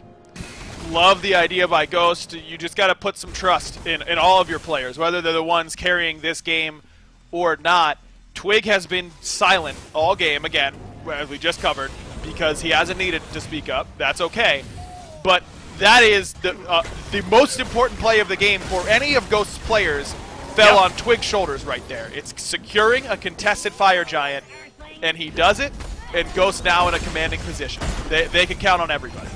Love the idea by Ghost. You just got to put some trust in all of your players, whether they're the ones carrying this game or not. Twig has been silent all game, again, as we just covered, because he hasn't needed to speak up. That's okay. But that is the most important play of the game for any of Ghost's players fell on Twig's shoulders right there. It's securing a contested Fire Giant, and he does it, and Ghost now in a commanding position. They can count on everybody.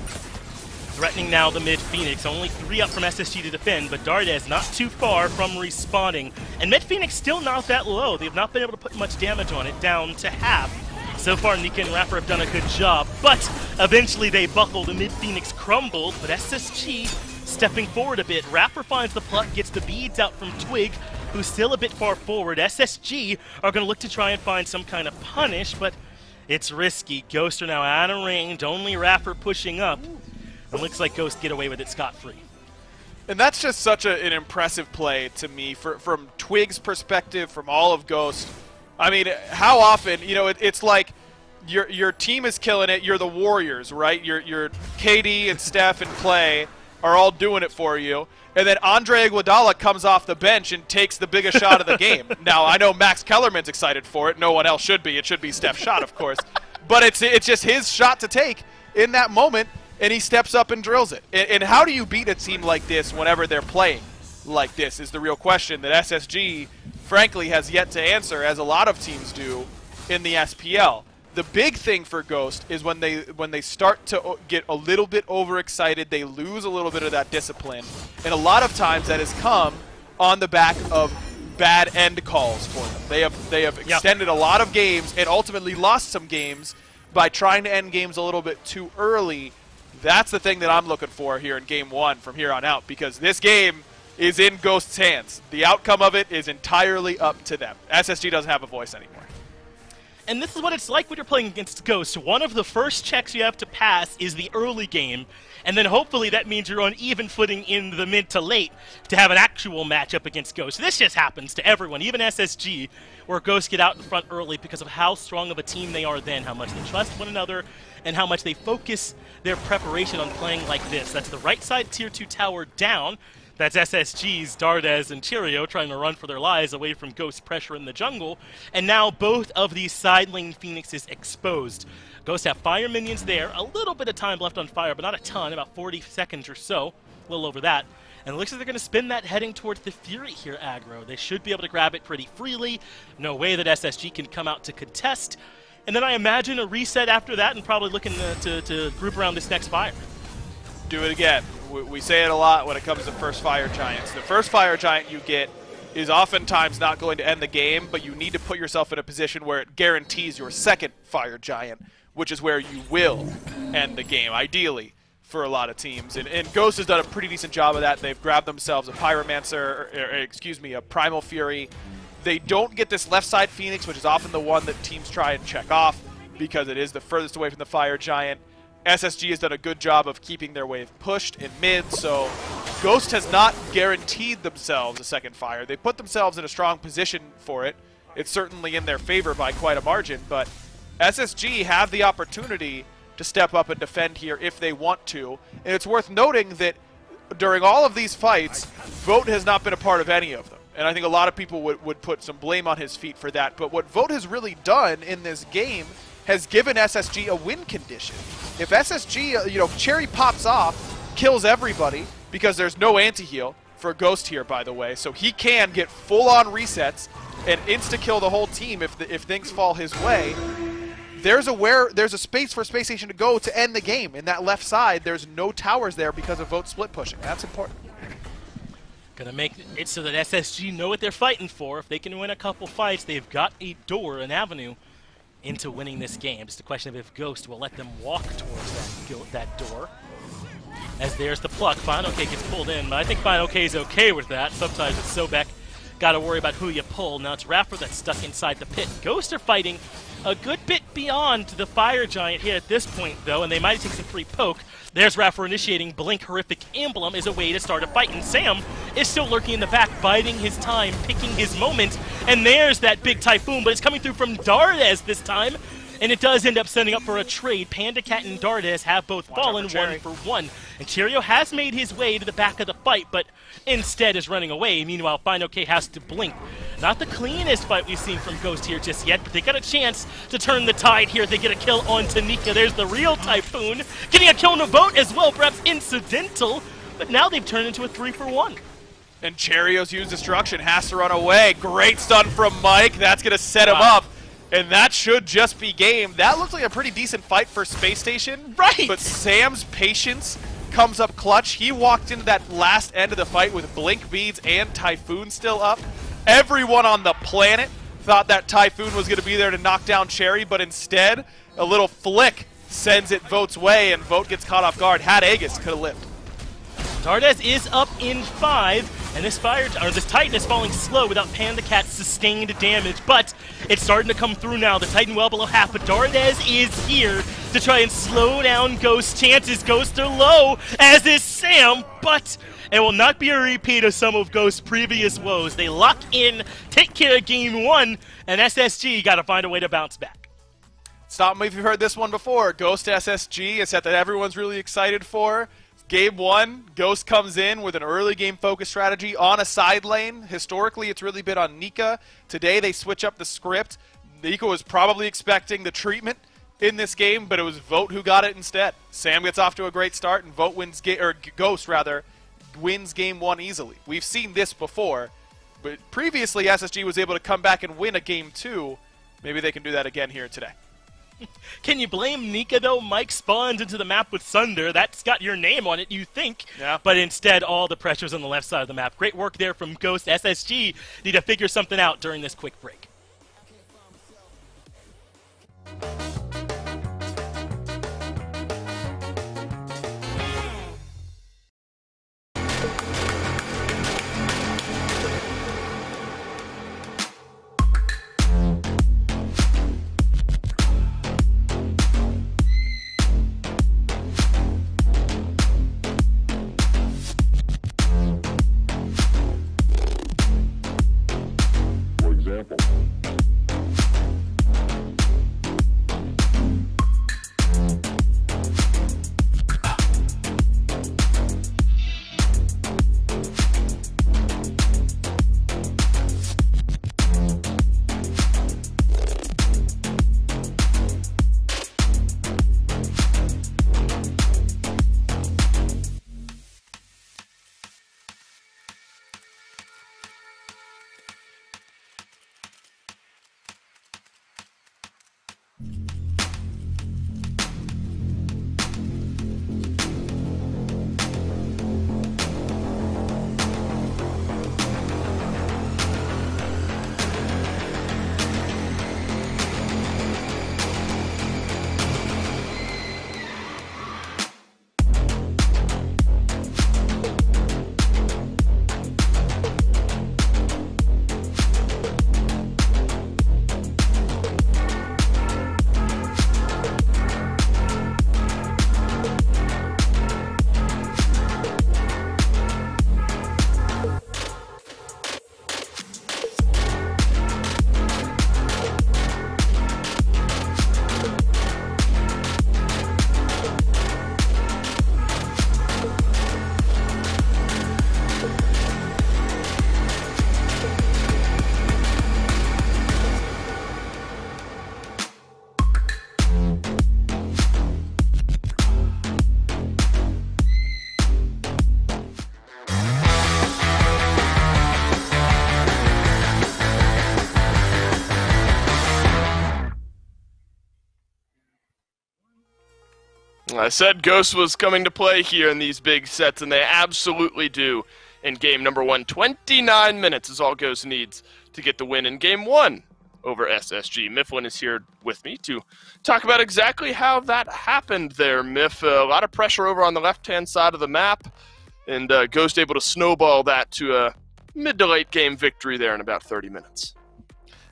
Threatening now the mid-Phoenix, only 3 up from SSG to defend, but Dardez not too far from respawning. And mid-Phoenix still not that low. They've not been able to put much damage on it, down to half. So far, Nika and Rapper have done a good job, but eventually they buckled and mid-Phoenix crumbled, but SSG stepping forward a bit. Rapper finds the pluck, gets the beads out from Twig, who's still a bit far forward. SSG are going to look to try and find some kind of punish, but it's risky. Ghost are now out of range, only Rapper pushing up. It looks like Ghost get away with it scot-free. And that's just such an impressive play to me from Twig's perspective, from all of Ghost. I mean, how often, you know, it's like your team is killing it, you're the Warriors, right? Your KD and Steph and Clay are all doing it for you. And then Andre Iguodala comes off the bench and takes the biggest shot of the game. Now, I know Max Kellerman's excited for it. No one else should be. It should be Steph's shot, of course. But it's just his shot to take in that moment. And he steps up and drills it. And how do you beat a team like this whenever they're playing like this is the real question that SSG, frankly, has yet to answer, as a lot of teams do in the SPL. The big thing for Ghost is when they start to get a little bit overexcited, they lose a little bit of that discipline. And a lot of times that has come on the back of bad end calls for them. They have extended a lot of games and ultimately lost some games by trying to end games a little bit too early. That's the thing that I'm looking for here in Game 1 from here on out, because this game is in Ghost's hands. The outcome of it is entirely up to them. SSG doesn't have a voice anymore. And this is what it's like when you're playing against Ghost. One of the first checks you have to pass is the early game, and then hopefully that means you're on even footing in the mid to late to have an actual matchup against Ghost. This just happens to everyone, even SSG, where Ghosts get out in front early because of how strong of a team they are then, how much they trust one another, and how much they focus their preparation on playing like this. That's the right side Tier 2 tower down. That's SSG's Dardes and Cheerio trying to run for their lives away from Ghost pressure in the jungle. And now both of these side lane Phoenixes exposed. Ghosts have fire minions there. A little bit of time left on fire, but not a ton, about 40 seconds or so. A little over that. And it looks like they're going to spin that heading towards the Fury here, aggro. They should be able to grab it pretty freely. No way that SSG can come out to contest. And then I imagine a reset after that and probably looking to group around this next fire. Do it again. We say it a lot when it comes to first fire giants. The first fire giant you get is oftentimes not going to end the game, but you need to put yourself in a position where it guarantees your second fire giant, which is where you will end the game, ideally, for a lot of teams. And Ghost has done a pretty decent job of that. They've grabbed themselves a Pyromancer, a Primal Fury. They don't get this left side Phoenix, which is often the one that teams try and check off because it is the furthest away from the fire giant. SSG has done a good job of keeping their wave pushed in mid, so Ghost has not guaranteed themselves a second fire. They put themselves in a strong position for it. It's certainly in their favor by quite a margin, but SSG have the opportunity to step up and defend here if they want to. And it's worth noting that during all of these fights, Vote has not been a part of any of them. And I think a lot of people would put some blame on his feet for that. But what Vote has really done in this game has given SSG a win condition. If SSG, Cherry pops off, kills everybody, because there's no anti-heal for Ghost here, by the way, so he can get full-on resets and insta-kill the whole team if things fall his way. There's a space for Spacestation to go to end the game. In that left side, there's no towers there because of Vote split pushing. That's important. Gonna make it so that SSG know what they're fighting for. If they can win a couple fights, they've got a door, an avenue into winning this game. It's the question of if Ghost will let them walk towards that door. As there's the pluck. Fine OK gets pulled in, but I think Fine OK is okay with that. Sometimes it's Sobek. Got to worry about who you pull. Now it's Raffer that's stuck inside the pit. Ghosts are fighting a good bit beyond the fire giant here at this point, though, and they might take some free poke. There's Raffer initiating Blink Horrific Emblem as a way to start a fight, and Sam is still lurking in the back, biding his time, picking his moment, and there's that big Typhoon, but it's coming through from Dardes this time, and it does end up setting up for a trade. Panda Cat and Dardes have both fallen 1 for 1, and Cheerio has made his way to the back of the fight, but instead is running away. Meanwhile, Fine OK has to blink. Not the cleanest fight we've seen from Ghost here just yet, but they got a chance to turn the tide here. They get a kill on Tanika. There's the real Typhoon. Getting a kill on a Vote as well, perhaps incidental, but now they've turned into a 3 for 1. And Cheerio's used destruction, has to run away. Great stun from Mike. That's going to set him up. And that should just be game. That looks like a pretty decent fight for Spacestation. Right! But Sam's patience comes up clutch. He walked into that last end of the fight with Blink Beads and Typhoon still up. Everyone on the planet thought that Typhoon was going to be there to knock down Cherry, but instead, a little flick sends it Vote's way, and Vote gets caught off guard. Had Aegis, could have lived. Dardes is up in 5, and this Titan is falling slow without Panda Cat's sustained damage, but it's starting to come through now. The Titan well below half, but Dardes is here to try and slow down Ghost's chances. Ghosts are low, as is Sam, but it will not be a repeat of some of Ghost's previous woes. They lock in, take care of game 1, and SSG got to find a way to bounce back. Stop me if you've heard this one before. Ghost SSG, a set that everyone's really excited for. Game 1, Ghost comes in with an early game focus strategy on a side lane. Historically, it's really been on Nika. Today, they switch up the script. Nika was probably expecting the treatment in this game, but it was Vote who got it instead. Sam gets off to a great start, and Ghost wins game 1 easily. We've seen this before, but previously SSG was able to come back and win a game 2. Maybe they can do that again here today. Can you blame Nika, though? Mike spawns into the map with Sunder. That's got your name on it, you think. Yeah. But instead, all the pressure's on the left side of the map. Great work there from Ghost. SSG need to figure something out during this quick break. I said Ghost was coming to play here in these big sets, and they absolutely do in game number 1. 29 minutes is all Ghost needs to get the win in game 1 over SSG. Mifflin is here with me to talk about exactly how that happened there, Miff. A lot of pressure over on the left-hand side of the map, and Ghost able to snowball that to a mid to late game victory there in about 30 minutes.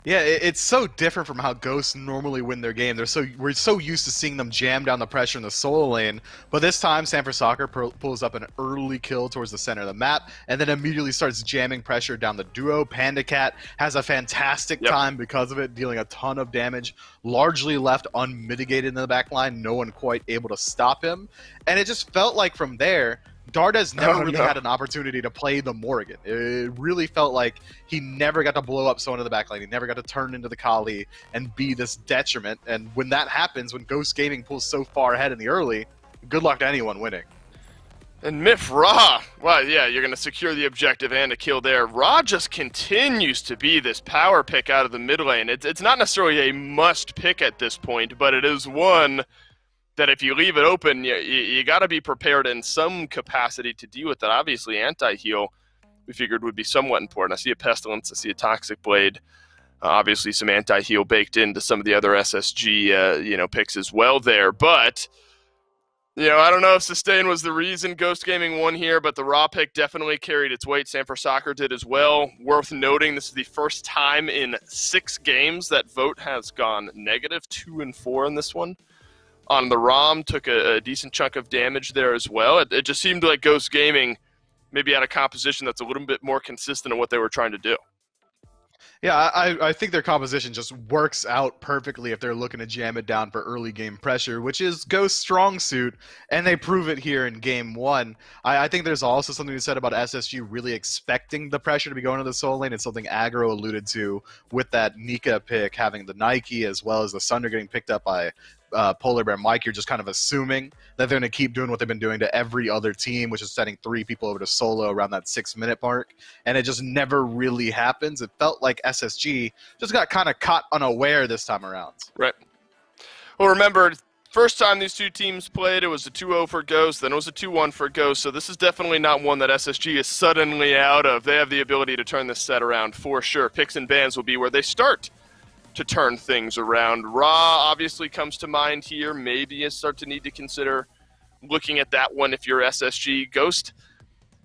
Yeah, it's so different from how Ghosts normally win their game. We're so used to seeing them jam down the pressure in the solo lane, but this time Sanford Soccer pulls up an early kill towards the center of the map, and then immediately starts jamming pressure down the duo. Panda Cat has a fantastic time because of it, dealing a ton of damage, largely left unmitigated in the backline, no one quite able to stop him, and it just felt like from there, Darda's never really had an opportunity to play the Morgan. It really felt like he never got to blow up someone in the backline. He never got to turn into the Kali and be this detriment. And when that happens, when Ghost Gaming pulls so far ahead in the early, good luck to anyone winning. And Miff Ra, well, yeah, you're going to secure the objective and a kill there. Ra just continues to be this power pick out of the mid lane. It's not necessarily a must pick at this point, but it is one that if you leave it open, you got to be prepared in some capacity to deal with that. Obviously, anti-heal, we figured would be somewhat important. I see a Pestilence, I see a Toxic Blade, obviously some anti-heal baked into some of the other SSG, picks as well there. But, I don't know if Sustain was the reason Ghost Gaming won here, but the Raw pick definitely carried its weight. Sanford Soccer did as well. Worth noting, this is the first time in 6 games that Vote has gone negative, 2 and 4 in this one. On the ROM, took a decent chunk of damage there as well. It just seemed like Ghost Gaming maybe had a composition that's a little bit more consistent in what they were trying to do. Yeah, I think their composition just works out perfectly if they're looking to jam it down for early game pressure, which is Ghost's strong suit, and they prove it here in game 1. I think there's also something to be said about SSG really expecting the pressure to be going to the solo lane. It's something Aggro alluded to with that Nika pick having the Nike as well as the Sunder getting picked up by Polar Bear Mike. You're just kind of assuming that they're going to keep doing what they've been doing to every other team, which is sending 3 people over to solo around that 6-minute mark, and it just never really happens. It felt like SSG just got kind of caught unaware this time around. Right. Well, remember, first time these two teams played, it was a 2-0 for Ghost, then it was a 2-1 for Ghost, so this is definitely not one that SSG is suddenly out of. They have the ability to turn this set around for sure. Picks and bans will be where they start to turn things around. Ra obviously comes to mind here. Maybe you start to need to consider looking at that one if you're SSG. Ghost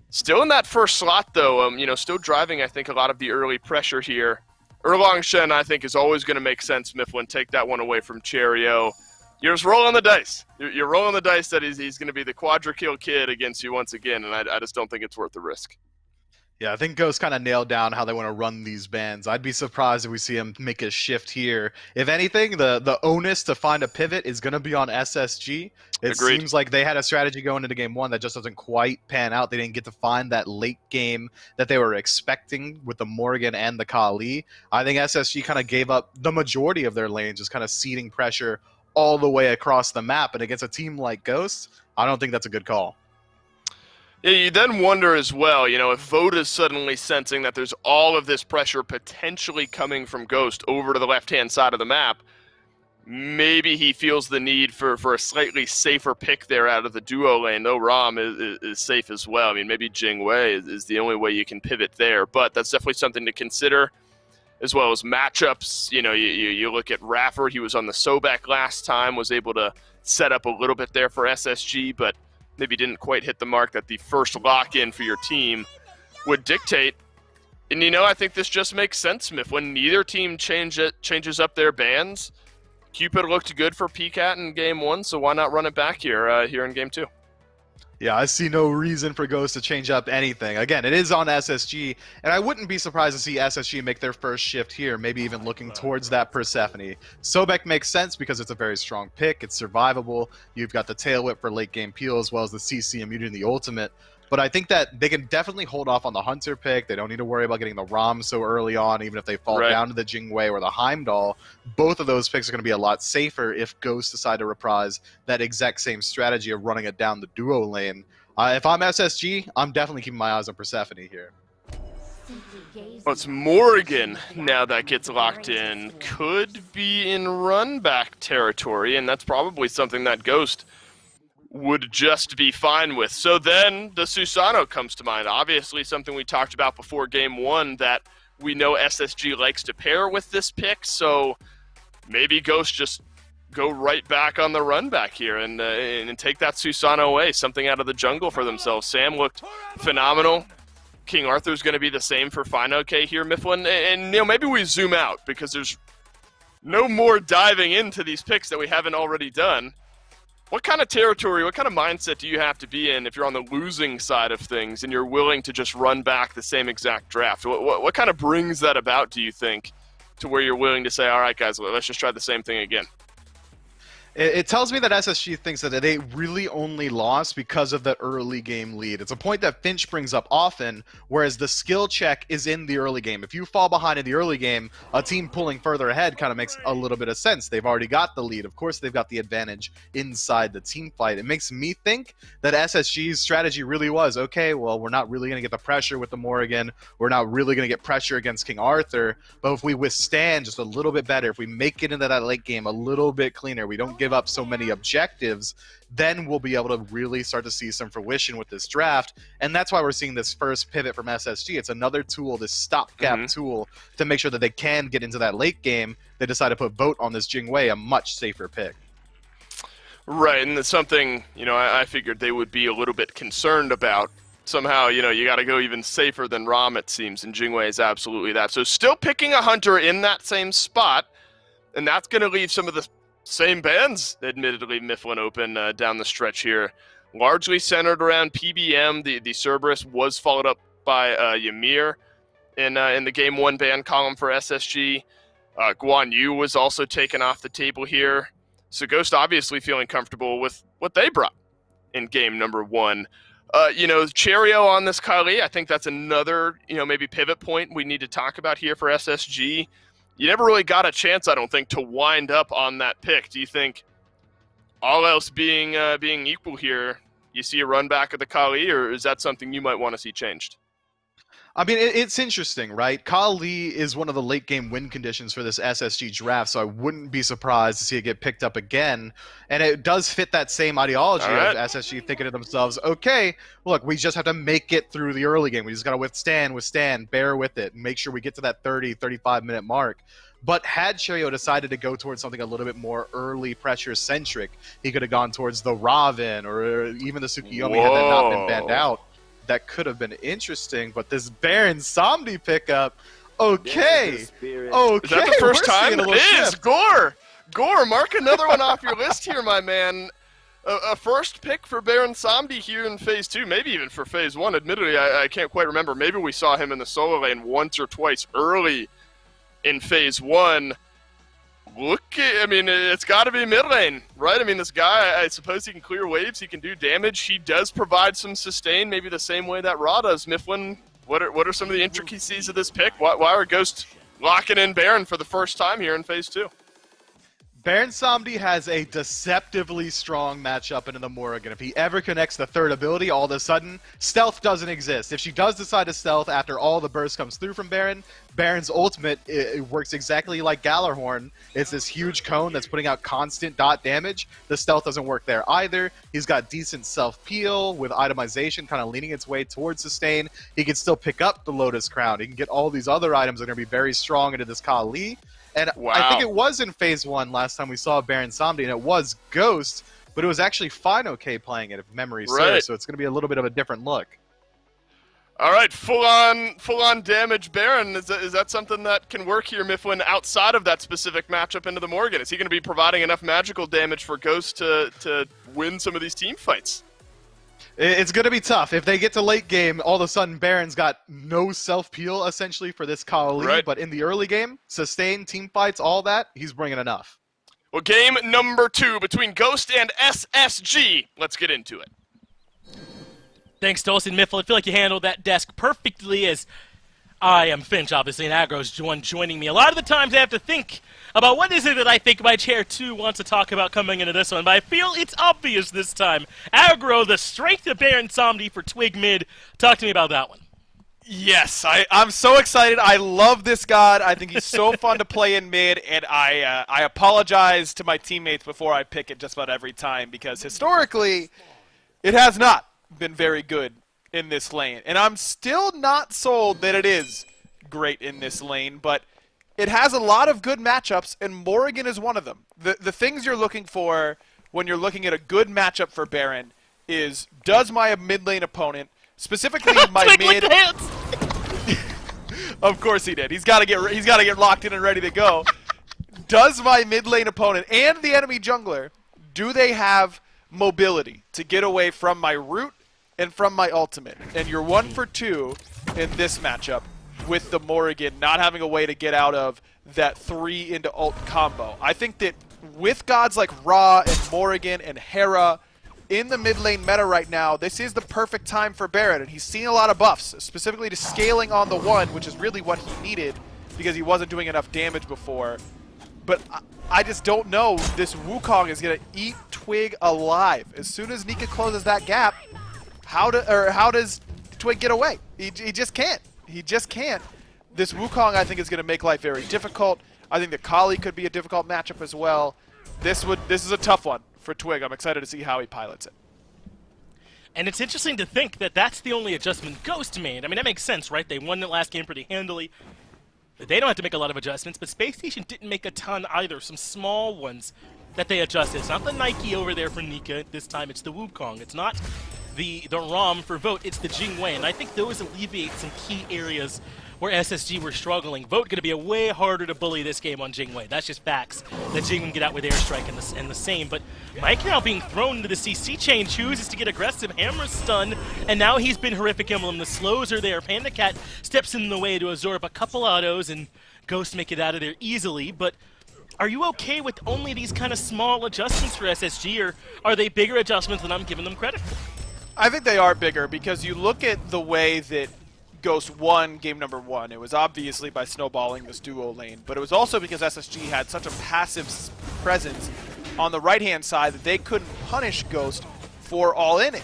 still in that first slot, though. Still driving, I think, a lot of the early pressure here. Erlong Shen, I think, is always going to make sense, Mifflin. Take that one away from Cherio. You're just rolling the dice. You're rolling the dice that he's going to be the quadra-kill kid against you once again, and I just don't think it's worth the risk. Yeah, I think Ghost kind of nailed down how they want to run these bans. I'd be surprised if we see him make a shift here. If anything, the onus to find a pivot is going to be on SSG. It Agreed. Seems like they had a strategy going into game 1 that just doesn't quite pan out. They didn't get to find that late game that they were expecting with the Morgan and the Kali. I think SSG kind of gave up the majority of their lanes, just kind of seeding pressure all the way across the map. And against a team like Ghost, I don't think that's a good call. Yeah, you then wonder as well, if Vote is suddenly sensing that there's all of this pressure potentially coming from Ghost over to the left-hand side of the map, maybe he feels the need for a slightly safer pick there out of the duo lane, though Rom is safe as well. I mean, maybe Jing Wei is the only way you can pivot there, but that's definitely something to consider, as well as matchups. You look at Rafford, he was on the Sobek last time, was able to set up a little bit there for SSG, but maybe didn't quite hit the mark that the first lock-in for your team would dictate. And, I think this just makes sense, Smith. When neither team changes up their bans, Cupid looked good for PCAT in Game 1, so why not run it back here in Game 2? Yeah, I see no reason for Ghost to change up anything. Again, it is on SSG, and I wouldn't be surprised to see SSG make their first shift here, maybe even looking towards that Persephone. Sobek makes sense because it's a very strong pick, it's survivable, you've got the tail whip for late game peel as well as the CC immunity in the ultimate. But I think that they can definitely hold off on the Hunter pick. They don't need to worry about getting the ROM so early on, even if they fall down to the Jingwei or the Heimdall. Both of those picks are going to be a lot safer if Ghosts decide to reprise that exact same strategy of running it down the duo lane. If I'm SSG, I'm definitely keeping my eyes on Persephone here. Well, it's Morgan now that gets locked in. Could be in run-back territory, and that's probably something that Ghost would just be fine with. So then the Susano comes to mind. Obviously something we talked about before game one that we know SSG likes to pair with this pick, so maybe Ghost just go right back on the run back here and take that Susano away, something out of the jungle for themselves. Sam looked phenomenal. King Arthur's going to be the same for Fino K here, Mifflin. And maybe we zoom out because there's no more diving into these picks that we haven't already done. What kind of territory, what kind of mindset do you have to be in if you're on the losing side of things and you're willing to just run back the same exact draft? What kind of brings that about, do you think, to where you're willing to say, all right, guys, let's just try the same thing again? It tells me that SSG thinks that they really only lost because of the early game lead. It's a point that Finch brings up often, whereas the skill check is in the early game. If you fall behind in the early game, a team pulling further ahead kind of makes a little bit of sense. They've already got the lead. Of course, they've got the advantage inside the team fight. It makes me think that SSG's strategy really was, okay, well, we're not really going to get the pressure with the Morrigan. We're not really going to get pressure against King Arthur. But if we withstand just a little bit better, if we make it into that late game a little bit cleaner, we don't give up so many objectives, then we'll be able to really start to see some fruition with this draft. And that's why we're seeing this first pivot from SSG. It's another tool, this stopgap tool, to make sure that they can get into that late game. They decide to put Vote on this Jingwei, a much safer pick. Right, and it's something, I figured they would be a little bit concerned about. Somehow, you got to go even safer than Rom, it seems, and Jingwei is absolutely that. So still picking a Hunter in that same spot, and that's going to leave some of the same bands, admittedly, Mifflin open down the stretch here. Largely centered around PBM. The Cerberus was followed up by Ymir in the Game 1 ban column for SSG. Guan Yu was also taken off the table here. So Ghost obviously feeling comfortable with what they brought in game number 1. Cherio on this Kali, I think that's another, maybe pivot point we need to talk about here for SSG. You never really got a chance, I don't think, to wind up on that pick. Do you think, all else being equal here, you see a run back of the Kali, or is that something you might want to see changed? I mean, it's interesting, right? Kali is one of the late game win conditions for this SSG draft, so I wouldn't be surprised to see it get picked up again. And it does fit that same ideology of SSG thinking to themselves, okay, look, we just have to make it through the early game. We just got to withstand, bear with it, and make sure we get to that 30, 35-minute mark. But had Cherio decided to go towards something a little bit more early pressure-centric, he could have gone towards the Raven or even the Tsukiyomi had that not been banned out. That could have been interesting, but this Baron Samdi pickup, okay. Is that the first time? It is. Gore, mark another one off your list here, my man. A first pick for Baron Samdi here in Phase 2, maybe even for Phase 1. Admittedly, I can't quite remember. Maybe we saw him in the solo lane once or twice early in Phase 1. It's got to be mid lane, right? I mean, this guy, I suppose he can clear waves, he can do damage, he does provide some sustain, maybe the same way that Ra does. Mifflin, what are some of the intricacies of this pick? Why are Ghost locking in Baron for the first time here in Phase 2? Baron Samdi has a deceptively strong matchup into the Morrigan. If he ever connects the third ability, all of a sudden, stealth doesn't exist. If she does decide to stealth after all the burst comes through from Baron, Baron's ultimate it works exactly like Gallarhorn. It's this huge cone that's putting out constant dot damage. The stealth doesn't work there either. He's got decent self-peel with itemization kind of leaning its way towards sustain. He can still pick up the Lotus Crown. He can get all these other items that are going to be very strong into this Kali. And wow. I think it was in Phase 1 last time we saw Baron Samdi, and it was Ghost, but it was actually Fino K playing it, if memory serves, so it's going to be a little bit of a different look. All right, full-on damage Baron. Is that something that can work here, Mifflin, outside of that specific matchup into the Morgan? Is he going to be providing enough magical damage for Ghost to win some of these team fights? It's going to be tough. If they get to late game, all of a sudden Baron's got no self-peel, essentially, for this Kali. Right. But in the early game, sustain, team fights, all that, he's bringing enough. Well, game number 2 between Ghost and SSG. Let's get into it. Thanks, Dawson Mifflin. I feel like you handled that desk perfectly, as I am Finch, obviously, and Agro's joining me. A lot of the times I have to think about what is it that I think my chair 2 wants to talk about coming into this one, but I feel it's obvious this time. Agro, the strength of Baron Samdi for Twig mid. Talk to me about that one. Yes, I'm so excited. I love this god. I think he's so fun to play in mid, and I apologize to my teammates before I pick it just about every time, because historically, it has not been very good in this lane. And I'm still not sold that it is great in this lane, but it has a lot of good matchups, and Morrigan is one of them. The things you're looking for when you're looking at a good matchup for Baron is, does my mid lane opponent, specifically my mid... Of course he did. He's got to get locked in and ready to go. Does my mid lane opponent and the enemy jungler, do they have mobility to get away from my root and from my ultimate? And you're 1 for 2 in this matchup with the Morrigan not having a way to get out of that 3 into ult combo. I think that with gods like Ra and Morrigan and Hera in the mid lane meta right now, this is the perfect time for Baron, and he's seen a lot of buffs, specifically to scaling on the 1, which is really what he needed because he wasn't doing enough damage before. But I just don't know. This Wukong is going to eat Twig alive. As soon as Nika closes that gap, how does Twig get away? He just can't. He just can't. This Wukong, I think, is going to make life very difficult. I think that Kali could be a difficult matchup as well. This is a tough one for Twig. I'm excited to see how he pilots it. And it's interesting to think that that's the only adjustment Ghost made. I mean, that makes sense, right? They won the last game pretty handily. They don't have to make a lot of adjustments, but Spacestation didn't make a ton either. Some small ones that they adjusted. It's not the Nike over there for Nika this time. It's the Wukong. It's not the ROM for Vote. It's the Jingwei. And I think those alleviate some key areas where SSG were struggling. Vote going to be a way harder to bully this game on Jingwei. That's just facts. That Jing can get out with airstrike and the same. But Mike now being thrown into the CC chain, chooses to get aggressive, hammer stun, and now he's been horrific emblem. The slows are there. Panda Cat steps in the way to absorb a couple autos, and Ghost make it out of there easily. But are you okay with only these kind of small adjustments for SSG, or are they bigger adjustments than I'm giving them credit for? I think they are bigger because you look at the way that Ghost won game number 1. It was obviously by snowballing this duo lane, but it was also because SSG had such a passive presence on the right-hand side that they couldn't punish Ghost for all in it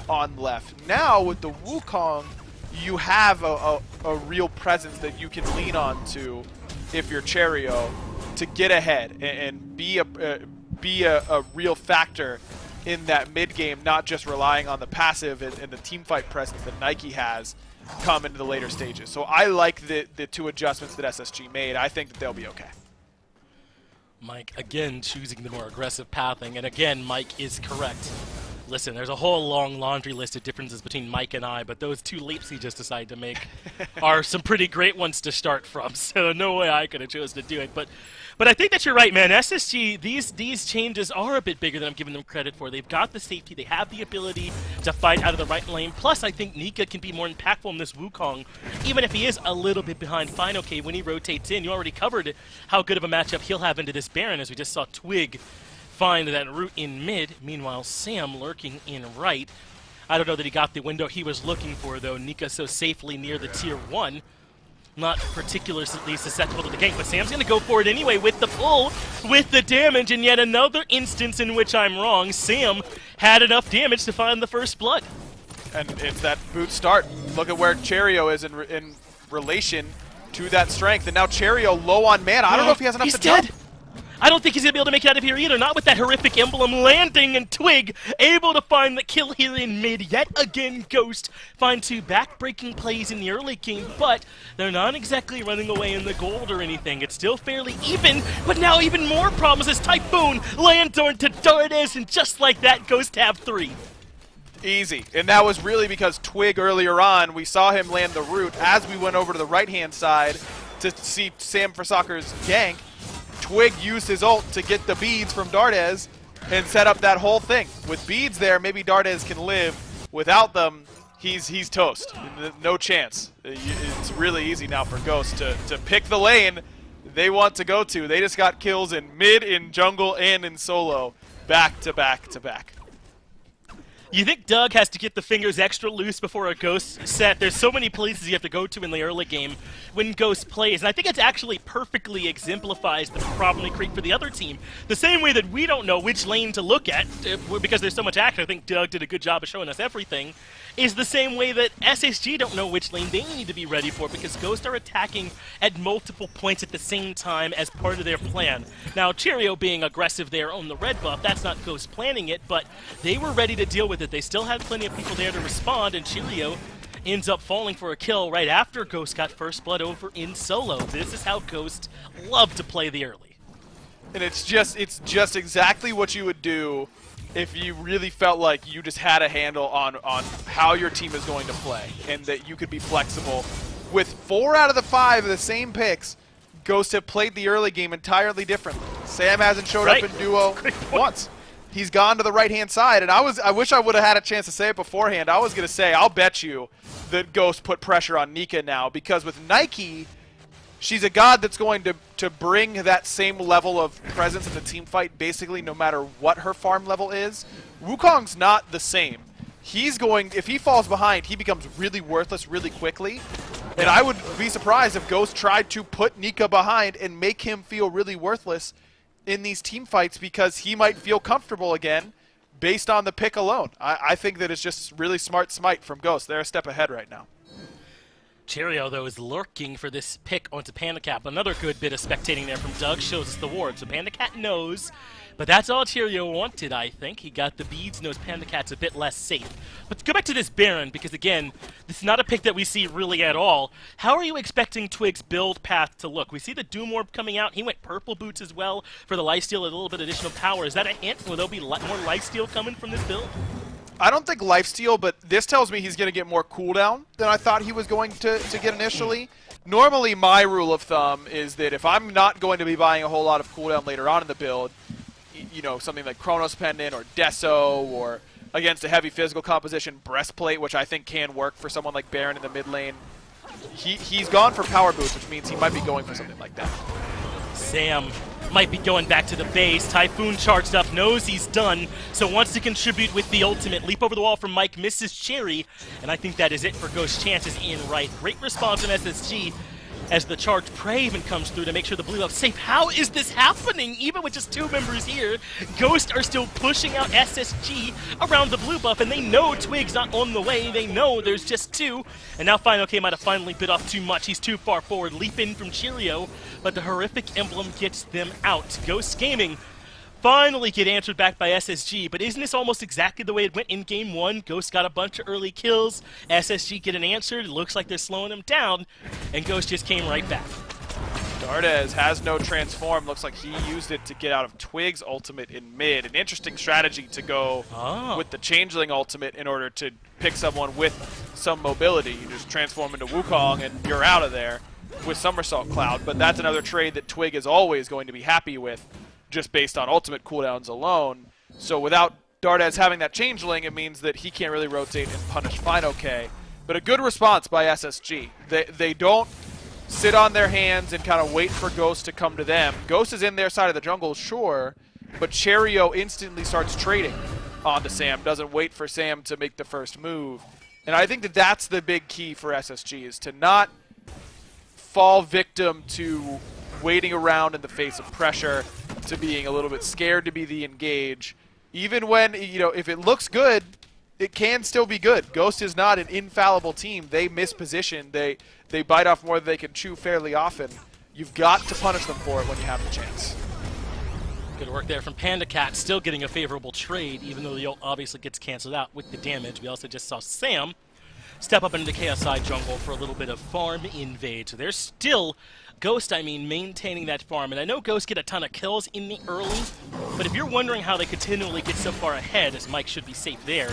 on left. Now with the Wukong, you have a real presence that you can lean on to if you're Cherio to get ahead and be a real factor in that mid game, not just relying on the passive and the team fight presence that Nike has come into the later stages. So I like the 2 adjustments that SSG made. I think that they'll be okay. Mike, again, choosing the more aggressive pathing, and again, Mike is correct. Listen, there's a whole long laundry list of differences between Mike and I, but those 2 leaps he just decided to make are some pretty great ones to start from, so no way I could have chosen to do it. But I think that you're right, man. SSG, these changes are a bit bigger than I'm giving them credit for. They've got the safety, they have the ability to fight out of the right lane, plus I think Nika can be more impactful in this Wukong, even if he is a little bit behind Fine OK when he rotates in. You already covered how good of a matchup he'll have into this Baron, as we just saw Twig find that route in mid. Meanwhile, Sam lurking in right. I don't know that he got the window he was looking for, though. Nika so safely near the tier 1. Not particularly susceptible to the gank, but Sam's going to go for it anyway with the pull, with the damage, and yet another instance in which I'm wrong. Sam had enough damage to find the first blood. And it's that boot start. Look at where Cherio is in relation to that strength, and now Cherio low on mana. I don't know if he has enough to jump. I don't think he's going to be able to make it out of here either, not with that horrific emblem landing, and Twig able to find the kill here in mid. Yet again, Ghost find 2 back-breaking plays in the early game, but they're not exactly running away in the gold or anything. It's still fairly even, but now even more problems as Typhoon lands onto Dardes, and just like that, Ghost have 3. Easy. And that was really because Twig earlier on, we saw him land the root as we went over to the right-hand side to see Sam for Soccer's gank. Twig used his ult to get the beads from Dardes and set up that whole thing. With beads there, maybe Dardes can live. Without them, he's toast. No chance. It's really easy now for Ghost to pick the lane they want to go to. They just got kills in mid, in jungle, and in solo, back to back to back. You think Doug has to get the fingers extra loose before a Ghost set? There's so many places you have to go to in the early game when Ghost plays, and I think it actually perfectly exemplifies the problem they create for the other team. The same way that we don't know which lane to look at because there's so much action. I think Doug did a good job of showing us everything. is the same way that SSG don't know which lane they need to be ready for, because Ghost are attacking at multiple points at the same time as part of their plan. Now, Cheerio being aggressive there on the red buff, that's not Ghost planning it, but they were ready to deal with it. They still had plenty of people there to respond, and Cheerio ends up falling for a kill right after Ghost got first blood over in solo. This is how Ghost love to play the early. And it's just exactly what you would do if you really felt like you just had a handle on how your team is going to play, and that you could be flexible. With 4 out of the 5 of the same picks, Ghost have played the early game entirely differently. Sam hasn't showed up in duo once. He's gone to the right-hand side, and I wish I would have had a chance to say it beforehand. I was going to say, I'll bet you that Ghost put pressure on Nika now, because with Nike, she's a god that's going to bring that same level of presence in the team fight basically no matter what her farm level is. Wukong's not the same. He's going, if he falls behind, he becomes really worthless really quickly. And I would be surprised if Ghost tried to put Nika behind and make him feel really worthless in these team fights, because he might feel comfortable again based on the pick alone. I think that it's just really smart smite from Ghost. They're a step ahead right now. Cheerio, though, is lurking for this pick onto PandaCat. Another good bit of spectating there from Doug shows us the ward. So PandaCat knows, but that's all Cheerio wanted, I think. He got the beads, knows PandaCat's a bit less safe. But to go back to this Baron, because again, this is not a pick that we see really at all. How are you expecting Twig's build path to look? We see the Doom Orb coming out. He went purple boots as well for the lifesteal, a little bit additional power. Is that a hint? Will there be more lifesteal coming from this build? I don't think lifesteal, but this tells me he's going to get more cooldown than I thought he was going to get initially. Normally, my rule of thumb is that if I'm not going to be buying a whole lot of cooldown later on in the build, you know, something like Chronos Pendant or Deso, or against a heavy physical composition, Breastplate, which I think can work for someone like Baron in the mid lane, he's gone for power boost, which means he might be going for something like that. Sam might be going back to the base. Typhoon charged up, knows he's done, so wants to contribute with the ultimate. Leap over the wall from Mike, misses Cherry, and I think that is it for Ghost's chances in right. Great response from SSG as the charged prey even comes through to make sure the blue buff's safe. How is this happening? Even with just 2 members here, Ghost are still pushing out SSG around the blue buff, and they know Twig's not on the way. They know there's just 2, and now OK might have finally bit off too much. He's too far forward. Leap in from Cheerio, but the horrific emblem gets them out. Ghost Gaming finally get answered back by SSG, but isn't this almost exactly the way it went in Game 1? Ghost got a bunch of early kills, SSG get an answer, it looks like they're slowing him down, and Ghost just came right back. Dardez has no transform, looks like he used it to get out of Twig's ultimate in mid. An interesting strategy to go with the Changeling ultimate in order to pick someone with some mobility. You just transform into Wukong and you're out of there with Somersault Cloud, but that's another trade that Twig is always going to be happy with, just based on ultimate cooldowns alone. So without Dardez having that Changeling, it means that he can't really rotate and punish fine OK. But a good response by SSG. They don't sit on their hands and kind of wait for Ghost to come to them. Ghost is in their side of the jungle, sure, but Cheerio instantly starts trading onto Sam, doesn't wait for Sam to make the first move. And I think that that's the big key for SSG, is to not fall victim to waiting around in the face of pressure, to being a little bit scared to be the engage. Even when, you know, if it looks good, it can still be good. Ghost is not an infallible team. They miss position. They bite off more than they can chew fairly often. You've got to punish them for it when you have the chance. Good work there from PandaCat, still getting a favorable trade, even though the ult obviously gets canceled out with the damage. We also just saw Sam step up into the KSI jungle for a little bit of farm invade. So there's still Ghost, maintaining that farm. And I know Ghost get a ton of kills in the early, but if you're wondering how they continually get so far ahead, as Mike should be safe there,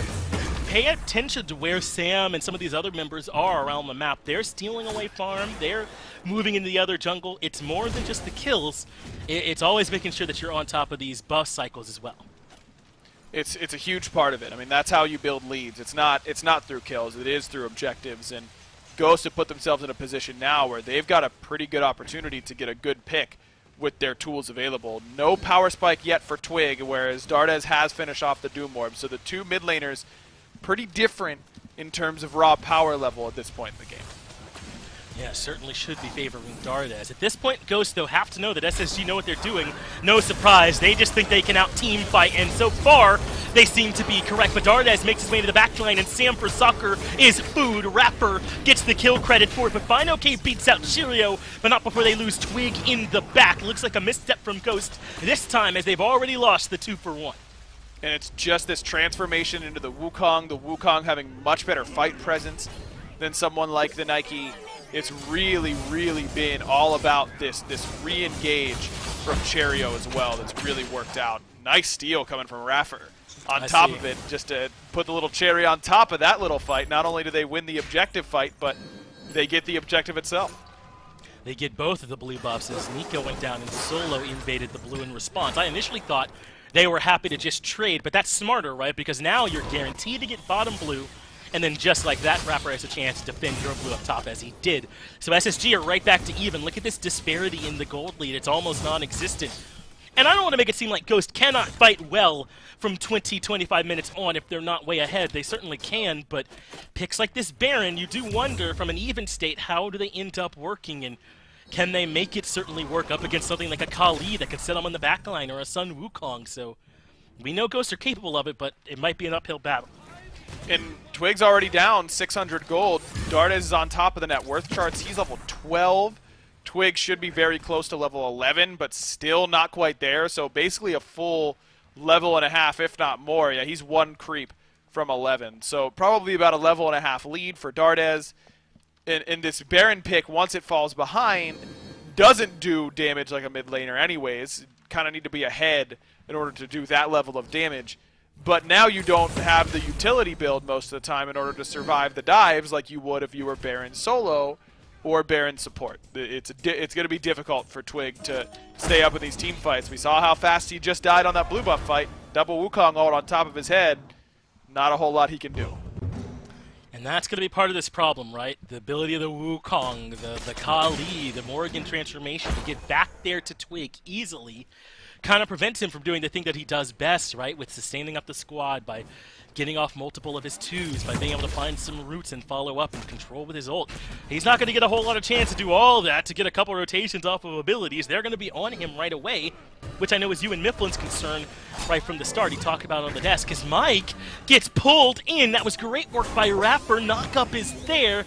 pay attention to where Sam and some of these other members are around the map. They're stealing away farm, they're moving into the other jungle. It's more than just the kills. It's always making sure that you're on top of these buff cycles as well. It's a huge part of it. I mean, that's how you build leads. It's not through kills. It is through objectives. And Ghost have put themselves in a position now where they've got a pretty good opportunity to get a good pick with their tools available. No power spike yet for Twig, whereas Dardez has finished off the Doom Orb. So the 2 mid laners, pretty different in terms of raw power level at this point in the game. Yeah, certainly should be favoring Dardes. At this point, Ghost, though, have to know that SSG know what they're doing. No surprise. They just think they can out-team fight, and so far, they seem to be correct. But Dardes makes his way to the backline, and Sam for Soccer is food. Rapper gets the kill credit for it, but Fine-OK beats out Cheerio, but not before they lose Twig in the back. Looks like a misstep from Ghost this time, as they've already lost the 2-for-1. And it's just this transformation into the Wukong having much better fight presence than someone like the Nike. It's really, really been all about this re-engage from Cheerio as well that's really worked out. Nice steal coming from Raffer. On top of it, just to put the little cherry on top of that little fight, not only do they win the objective fight, but they get the objective itself. They get both of the blue buffs as Nico went down and solo invaded the blue in response. I initially thought they were happy to just trade, but that's smarter, right? Because now you're guaranteed to get bottom blue, and then just like that, Rapper has a chance to defend your blue up top as he did. So SSG are right back to even. Look at this disparity in the gold lead. It's almost non-existent. And I don't want to make it seem like Ghost cannot fight well from 20-25 minutes on if they're not way ahead. They certainly can, but picks like this Baron, you do wonder from an even state, how do they end up working, and can they make it certainly work up against something like a Kali that could set them on the backline, or a Sun Wukong? So we know Ghosts are capable of it, but it might be an uphill battle. And Twig's already down 600 gold. Dardes is on top of the net worth charts. He's level 12. Twig should be very close to level 11, but still not quite there. So basically a full level and a half, if not more. Yeah, he's one creep from 11. So probably about a level and a half lead for Dardes. And this Baron pick, once it falls behind, doesn't do damage like a mid laner anyways. Kind of need to be ahead in order to do that level of damage. But now you don't have the utility build most of the time in order to survive the dives like you would if you were Baron solo or Baron support. It's going to be difficult for Twig to stay up in these team fights. We saw how fast he just died on that blue buff fight. Double Wukong ult on top of his head. Not a whole lot he can do. And that's going to be part of this problem, right? The ability of the Wukong, the Kali, the Morrigan transformation to get back there to Twig easily kind of prevents him from doing the thing that he does best, right? With sustaining up the squad by getting off multiple of his twos, by being able to find some roots and follow up and control with his ult. He's not going to get a whole lot of chance to do all that, to get a couple rotations off of abilities. They're going to be on him right away, which I know is you and Mifflin's concern right from the start. He talked about it on the desk, because Mike gets pulled in. That was great work by Rapper. Knockup is there,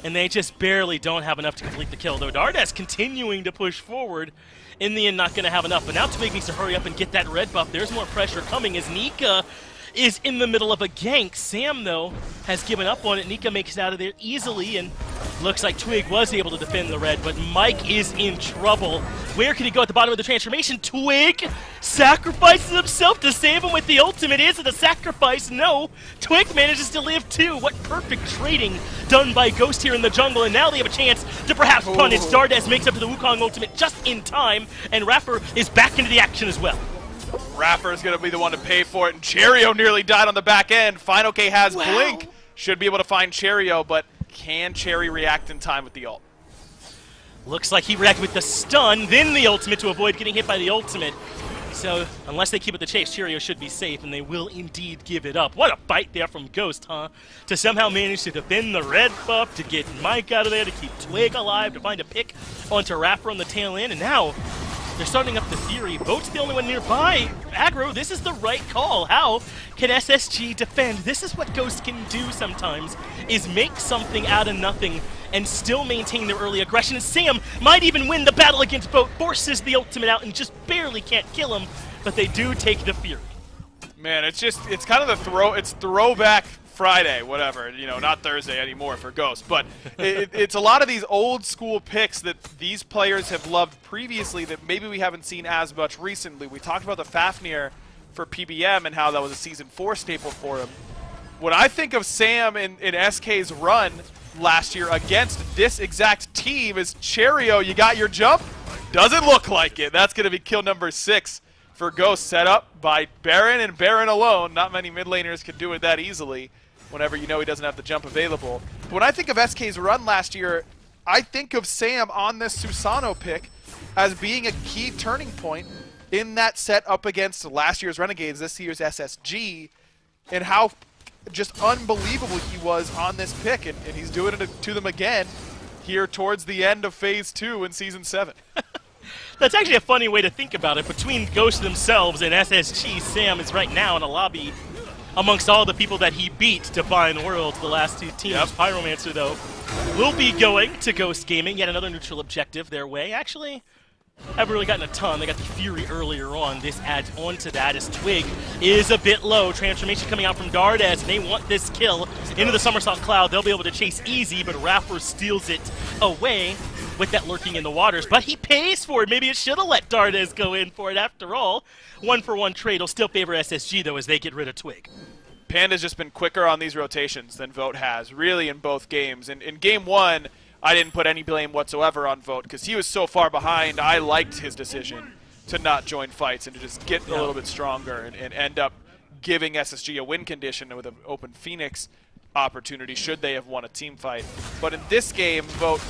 and they just barely don't have enough to complete the kill, though Dardes continuing to push forward. In the end, not going to have enough, but now Twig needs to hurry up and get that red buff. There's more pressure coming as Nika is in the middle of a gank. Sam, though, has given up on it. Nika makes it out of there easily, and looks like Twig was able to defend the red, but Mike is in trouble. Where can he go at the bottom of the transformation? Twig sacrifices himself to save him with the ultimate. Is it a sacrifice? No. Twig manages to live too. What perfect trading done by Ghost here in the jungle, and now they have a chance to perhaps punish. Dardes makes up to the Wukong ultimate just in time, and Rapper is back into the action as well. Rapper is going to be the one to pay for it, and Cheerio nearly died on the back end. Fine-OK has Blink. Should be able to find Cheerio, but can Cherry react in time with the ult? Looks like he reacted with the stun, then the ultimate to avoid getting hit by the ultimate. So, unless they keep it the chase, Cheerio should be safe, and they will indeed give it up. What a fight there from Ghost, huh? To somehow manage to defend the red buff, to get Mike out of there, to keep Twig alive, to find a pick onto Rapper on the tail end, and now they're starting up the theory. Boat's the only one nearby. Aggro, this is the right call. How can SSG defend? This is what Ghost can do sometimes, is make something out of nothing and still maintain their early aggression. And Sam might even win the battle against Boat, forces the ultimate out and just barely can't kill him, but they do take the Fury. Man, it's kind of it's throwback Friday, whatever, you know, not Thursday anymore for Ghost, but it's a lot of these old school picks that these players have loved previously that maybe we haven't seen as much recently. We talked about the Fafnir for PBM and how that was a Season 4 staple for him. When I think of Sam in SK's run last year against this exact team, is Cheerio, you got your jump? Doesn't look like it. That's going to be kill number 6 for Ghost, set up by Baron and Baron alone. Not many mid laners can do it that easily whenever you know he doesn't have the jump available. But when I think of SK's run last year, I think of Sam on this Susano pick as being a key turning point in that set up against last year's Renegades, this year's SSG, and how just unbelievable he was on this pick, and he's doing it to them again here towards the end of Phase 2 in Season 7. That's actually a funny way to think about it. Between Ghost themselves and SSG, Sam is right now in a lobby amongst all the people that he beat to Define Worlds, the last two teams. Yep. Pyromancer, though, will be going to Ghost Gaming, yet another neutral objective their way. Actually, haven't really gotten a ton. They got the Fury earlier on. This adds on to that as Twig is a bit low. Transformation coming out from Dardes, and they want this kill into the Somersault Cloud. They'll be able to chase easy, but Rapper steals it away with that lurking in the waters. But he pays for it. Maybe it should have let Dardes go in for it after all. 1-for-1 trade will still favor SSG, though, as they get rid of Twig. Panda's just been quicker on these rotations than Vote has, really, in both games. And in Game 1, I didn't put any blame whatsoever on Vote because he was so far behind. I liked his decision to not join fights and to just get a little bit stronger and end up giving SSG a win condition with an open Phoenix opportunity should they have won a team fight. But in this game, Vote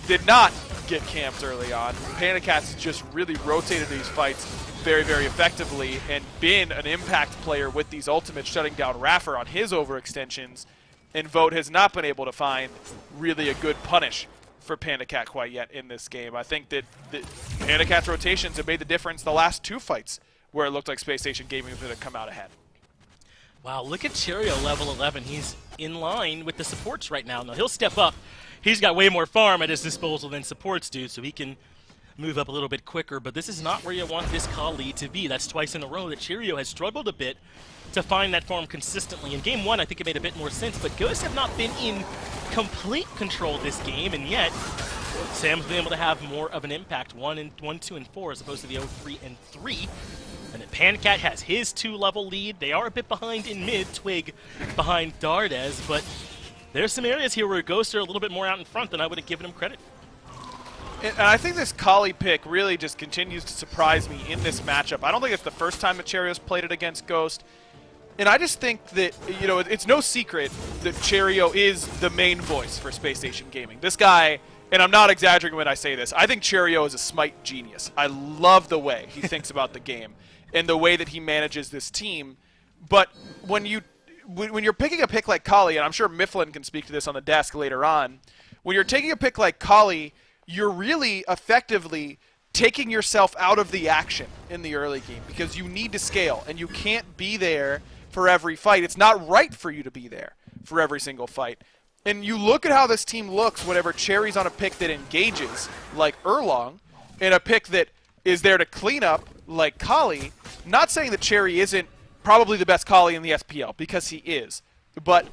did not get camped early on. Panda Cats just really rotated these fights very, very effectively and been an impact player with these ultimates, shutting down Raffer on his overextensions. And Vote has not been able to find really a good punish for Panda Cat quite yet in this game. I think that the Panda Cat's rotations have made the difference the last two fights where it looked like Spacestation Gaming was going to come out ahead. Wow, look at Cheerio, level 11. He's in line with the supports right now. Now, he'll step up. He's got way more farm at his disposal than supports do, so he can move up a little bit quicker. But this is not where you want this Kali to be. That's twice in a row that Cheerio has struggled a bit to find that farm consistently. In Game 1, I think it made a bit more sense, but Ghosts have not been in complete control this game, and yet Sam's been able to have more of an impact. 1, 2, and 4 as opposed to the 0, 3, and 3. And then Pancat has his 2-level lead. They are a bit behind in mid, Twig behind Dardes, but there's some areas here where Ghosts are a little bit more out in front than I would have given him credit for. And I think this Kali pick really just continues to surprise me in this matchup. I don't think it's the first time that Cheerio's played it against Ghost. And I just think that, you know, it's no secret that Cheerio is the main voice for Spacestation Gaming. This guy, and I'm not exaggerating when I say this, I think Cheerio is a Smite genius. I love the way he thinks about the game and the way that he manages this team. But when you're picking a pick like Kali, and I'm sure Mifflin can speak to this on the desk later on, when you're taking a pick like Kali, you're really effectively taking yourself out of the action in the early game because you need to scale, and you can't be there for every fight. It's not right for you to be there for every single fight. And you look at how this team looks whenever Cherry's on a pick that engages, like Erlong, and a pick that is there to clean up, like Kali. Not saying that Cherry isn't probably the best Kali in the SPL, because he is. But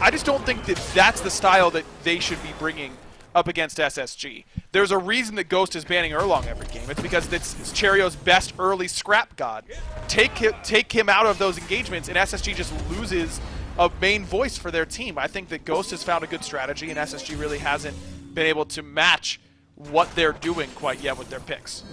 I just don't think that that's the style that they should be bringing up against SSG. There's a reason that Ghost is banning Erlong every game. It's because it's Cherio's best early scrap god. Take him out of those engagements, and SSG just loses a main voice for their team. I think that Ghost has found a good strategy, and SSG really hasn't been able to match what they're doing quite yet with their picks.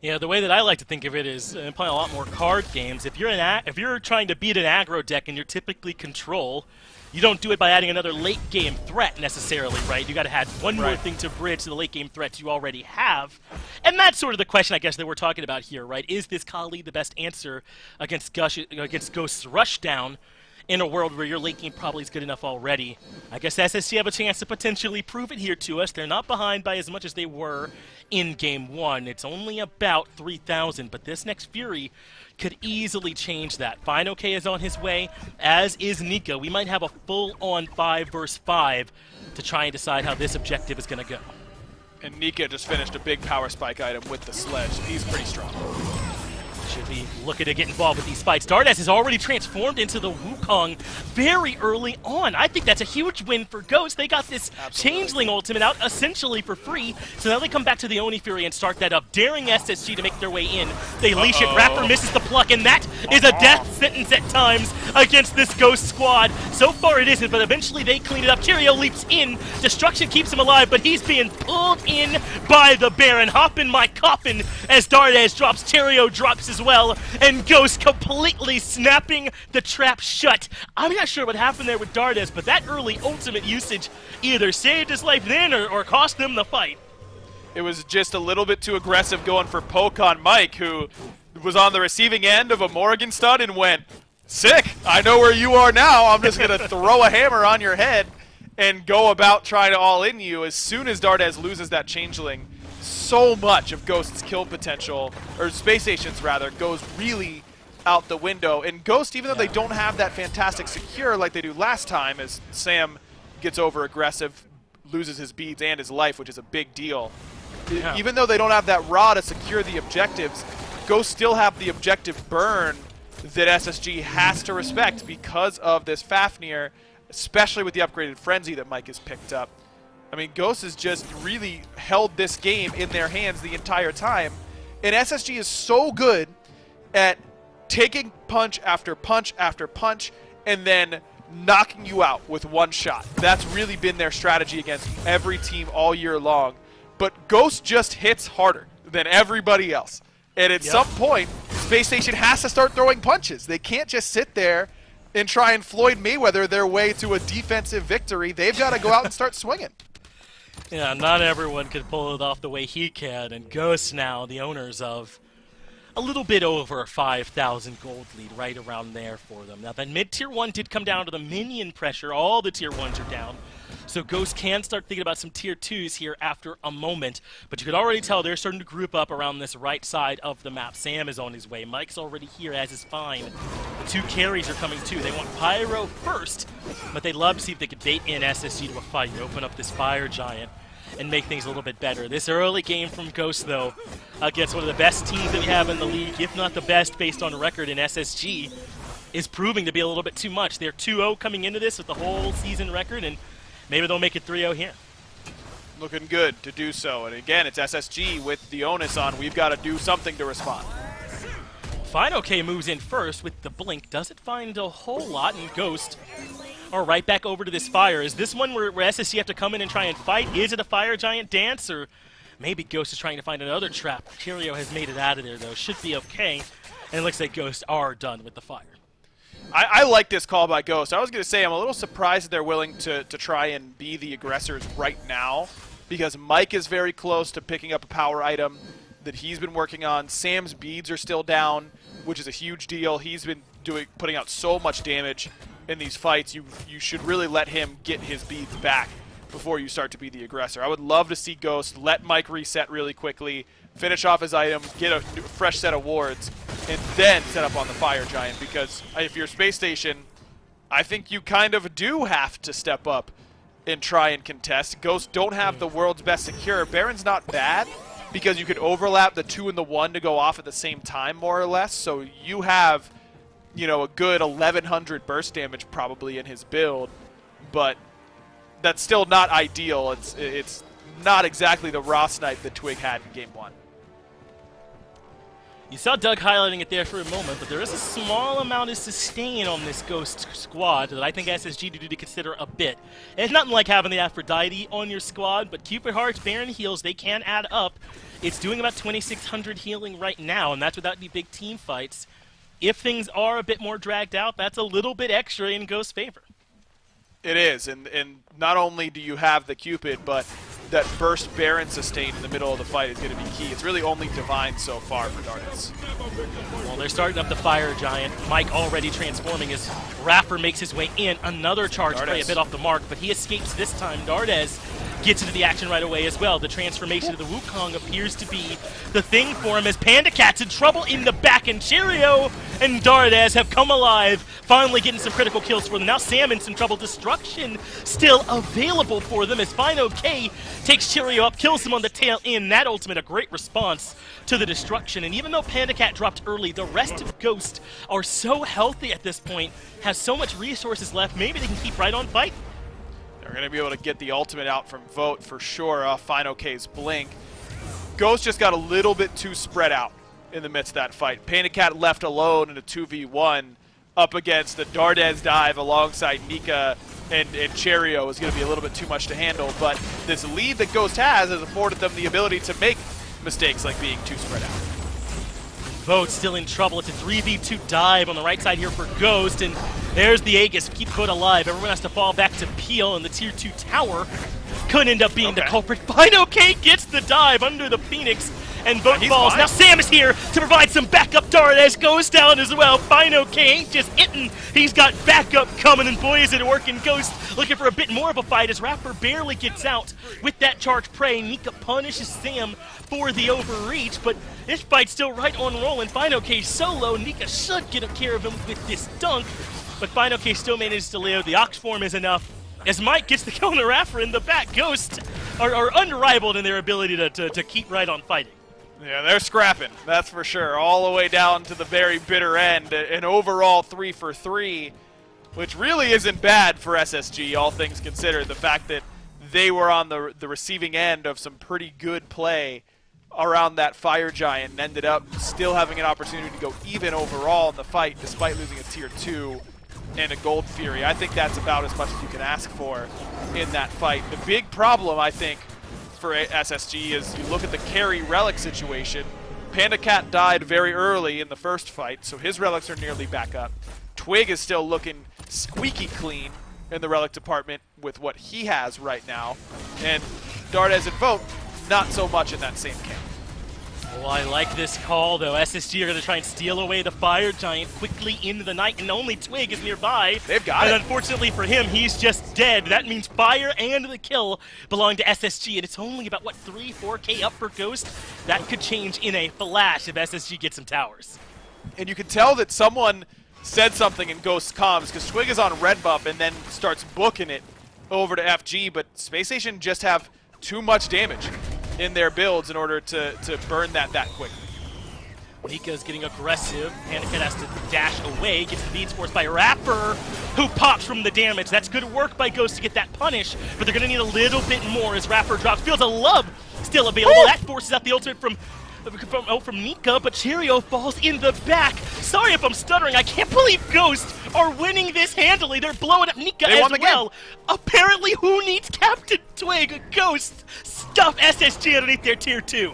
Yeah, the way that I like to think of it is playing a lot more card games. If you're trying to beat an aggro deck and you're typically control, you don't do it by adding another late-game threat necessarily, right? You got to add one more thing to bridge to the late-game threats you already have. And that's sort of the question, I guess, that we're talking about here, right? Is this Kali the best answer against Ghost's Rushdown in a world where your late game probably is good enough already? I guess SSC have a chance to potentially prove it here to us. They're not behind by as much as they were in Game 1. It's only about 3,000, but this next Fury could easily change that. Fine OK is on his way, as is Nika. We might have a full-on 5 versus 5 to try and decide how this objective is going to go. And Nika just finished a big power spike item with the sledge. He's pretty strong. Should be looking to get involved with these fights. Dardes is already transformed into the Wukong very early on. I think that's a huge win for Ghost. They got this Changeling ultimate out essentially for free, so now they come back to the Oni Fury and start that up, daring SSG to make their way in. They leash it, Rapper misses the pluck, and that is a death sentence at times against this Ghost squad. So far it isn't, but eventually they clean it up. Cheerio leaps in, Destruction keeps him alive, but he's being pulled in by the Baron. Hop in my coffin as Dardes drops, Cheerio drops as well, and Ghost completely snapping the trap shut. I'm not sure what happened there with Dardes, but that early ultimate usage either saved his life then or cost them the fight. It was just a little bit too aggressive going for poke on Mike, who was on the receiving end of a Morrigan stun and went, "Sick, I know where you are now, I'm just going to throw a hammer on your head." and go about trying to all-in you, as soon as Dardez loses that Changeling, so much of Ghost's kill potential, or Space Station's rather, goes really out the window. And Ghost, even though they don't have that fantastic secure like they do last time, as Sam gets over-aggressive, loses his beads and his life, which is a big deal. Yeah. Even though they don't have that Ra to secure the objectives, Ghost still have the objective burn that SSG has to respect because of this Fafnir, especially with the upgraded Frenzy that Mike has picked up. I mean, Ghost has just really held this game in their hands the entire time, and SSG is so good at taking punch after punch after punch and then knocking you out with one shot. That's really been their strategy against every team all year long. But Ghost just hits harder than everybody else. And at some point, Space Station has to start throwing punches. They can't just sit there and try and Floyd Mayweather their way to a defensive victory. They've got to go out and start swinging. Yeah, not everyone can pull it off the way he can. And Ghost now, the owners of a little bit over 5,000 gold lead, right around there for them. Now, that mid-tier 1 did come down to the minion pressure. All the tier 1s are down. So Ghost can start thinking about some tier 2s here after a moment. But you could already tell they're starting to group up around this right side of the map. Sam is on his way. Mike's already here, as is Fine. The 2 carries are coming too. They want Pyro first, but they'd love to see if they could bait in SSG to a fight and open up this Fire Giant and make things a little bit better. This early game from Ghost, though, against one of the best teams that we have in the league, if not the best based on record in SSG, is proving to be a little bit too much. They're 2-0 coming into this with the whole season record, and maybe they'll make it 3-0 here. Looking good to do so. And again, it's SSG with the onus on. We've got to do something to respond. FineOK moves in first with the blink. Doesn't find a whole lot, and Ghost are right back over to this fire. Is this one where SSG have to come in and try and fight? Is it a Fire Giant dance, or maybe Ghost is trying to find another trap? Cheerio has made it out of there, though. Should be okay. And it looks like Ghost are done with the fire. I like this call by Ghost. I was going to say I'm a little surprised that they're willing to try and be the aggressors right now, because Mike is very close to picking up a power item that he's been working on. Sam's beads are still down, which is a huge deal. He's been putting out so much damage in these fights. You should really let him get his beads back before you start to be the aggressor. I would love to see Ghost let Mike reset really quickly, finish off his item, get a fresh set of wards, and then set up on the Fire Giant, because if you're Space Station, I think you kind of do have to step up and try and contest. Ghosts don't have the world's best secure. Baron's not bad, because you could overlap the 2 and the 1 to go off at the same time, more or less, so you have, you know, a good 1,100 burst damage probably in his build, but that's still not ideal. It's not exactly the raw snipe that Twig had in Game 1. You saw Doug highlighting it there for a moment, but there is a small amount of sustain on this Ghost squad that I think SSG do to consider a bit. And it's nothing like having the Aphrodite on your squad, but Cupid Hearts, Baron heals, they can add up. It's doing about 2,600 healing right now, and that's without any big team fights. If things are a bit more dragged out, that's a little bit extra in Ghost's favor. It is, and not only do you have the Cupid, but that burst Baron sustain in the middle of the fight is going to be key. It's really only Divine so far for Dardez. Well, they're starting up the Fire Giant. Mike already transforming as Raffer makes his way in. Another charge play a bit off the mark, but he escapes this time. Dardez gets into the action right away as well. The transformation of the Wukong appears to be the thing for him, as Panda Cat's in trouble in the back, and Cheerio and Dardez have come alive, finally getting some critical kills for them. Now Sam in some trouble. Destruction still available for them as FineOK takes Cheerio up, kills him on the tail end. That ultimate, a great response to the destruction. And even though Panda Cat dropped early, the rest of Ghost are so healthy at this point, have so much resources left, maybe they can keep right on fighting. They're going to be able to get the ultimate out from Vote for sure off FineOK's Blink. Ghost just got a little bit too spread out in the midst of that fight. Panda Cat left alone in a 2v1 up against the Dardez dive alongside Nika and Cheerio is going to be a little bit too much to handle, but this lead that Ghost has afforded them the ability to make mistakes like being too spread out. Vote still in trouble. It's a 3v2 dive on the right side here for Ghost, and there's the Aegis. Keep Vote alive. Everyone has to fall back to Peel, and the tier 2 tower could end up being the culprit. FineOK gets the dive under the Phoenix, and Vote He's falls. fine. Now Sam is here to provide some backup dart as goes down as well. Fino K ain't just hitting, he's got backup coming, and boy is it working. Ghost looking for a bit more of a fight as Rapper barely gets out with that charge prey. Nika punishes Sam for the overreach, but this fight's still right on rolling. Fino K solo, Nika should get care of him with this dunk, but Fino K still manages to live. The Ox form is enough. As Mike gets the kill on the Rapper in the back, Ghost are unrivaled in their ability to keep right on fighting. Yeah, they're scrapping, that's for sure, all the way down to the very bitter end. An overall 3 for 3, which really isn't bad for SSG, all things considered. The fact that they were on the receiving end of some pretty good play around that Fire Giant and ended up still having an opportunity to go even overall in the fight despite losing a Tier 2 and a Gold Fury. I think that's about as much as you can ask for in that fight. The big problem, I think, for SSG is you look at the carry relic situation. Panda Cat died very early in the first fight, so his relics are nearly back up. Twig is still looking squeaky clean in the relic department with what he has right now. And Dardes and Vote, not so much in that same camp. Well, I like this call, though. SSG are going to try and steal away the Fire Giant quickly into the night, and only Twig is nearby. They've got it. And unfortunately for him, he's just dead. That means Fire and the kill belong to SSG, and it's only about, what, 3-4K up for Ghost? That could change in a flash if SSG gets some towers. And you can tell that someone said something in Ghost's comms, because Twig is on red buff and then starts booking it over to FG, but Spacestation just have too much damage in their builds in order to burn that quickly. Nika's getting aggressive. Panicat has to dash away, gets the beats forced by Rapper, who pops from the damage. That's good work by Ghost to get that punish, but they're going to need a little bit more as Rapper drops. Feels a love still available. That forces out the ultimate from Nika, but Cheerio falls in the back. Sorry if I'm stuttering. I can't believe Ghost are winning this handily. They're blowing up Nika as well. Apparently, who needs Captain Twig? Ghost stuff SSG underneath their Tier 2.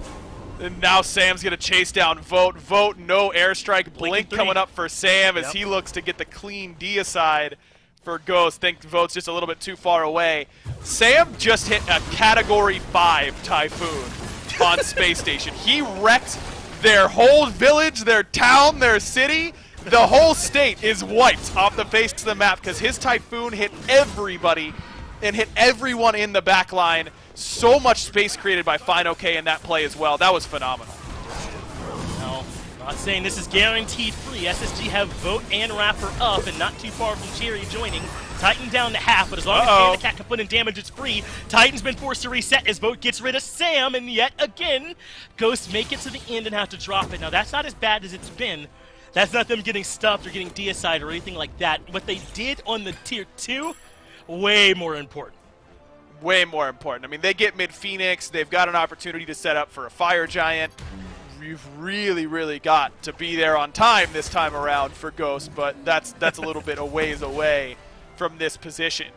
And now Sam's going to chase down Vote. Vote, no airstrike. Blink coming up for Sam as he looks to get the clean D aside for Ghost. Think Vote's just a little bit too far away. Sam just hit a Category 5 Typhoon on Space Station. He wrecked their whole village, their town, their city. The whole state is wiped off the face of the map because his Typhoon hit everybody and hit everyone in the back line. So much space created by Fino K in that play as well. That was phenomenal. No, not saying this is guaranteed free. SSG have Vote and Rapper up and not too far from Cherry joining. Titan down to half, but as long as Panda Cat can put in damage, it's free. Titan's been forced to reset as Vote gets rid of Sam, and yet again, Ghosts make it to the end and have to drop it. Now, that's not as bad as it's been. That's not them getting stuffed or getting deicide or anything like that. What they did on the Tier 2, way more important. Way more important. I mean, they get mid-Phoenix. They've got an opportunity to set up for a Fire Giant. You've really, really got to be there on time this time around for Ghost, but that's a little bit a ways away from this position.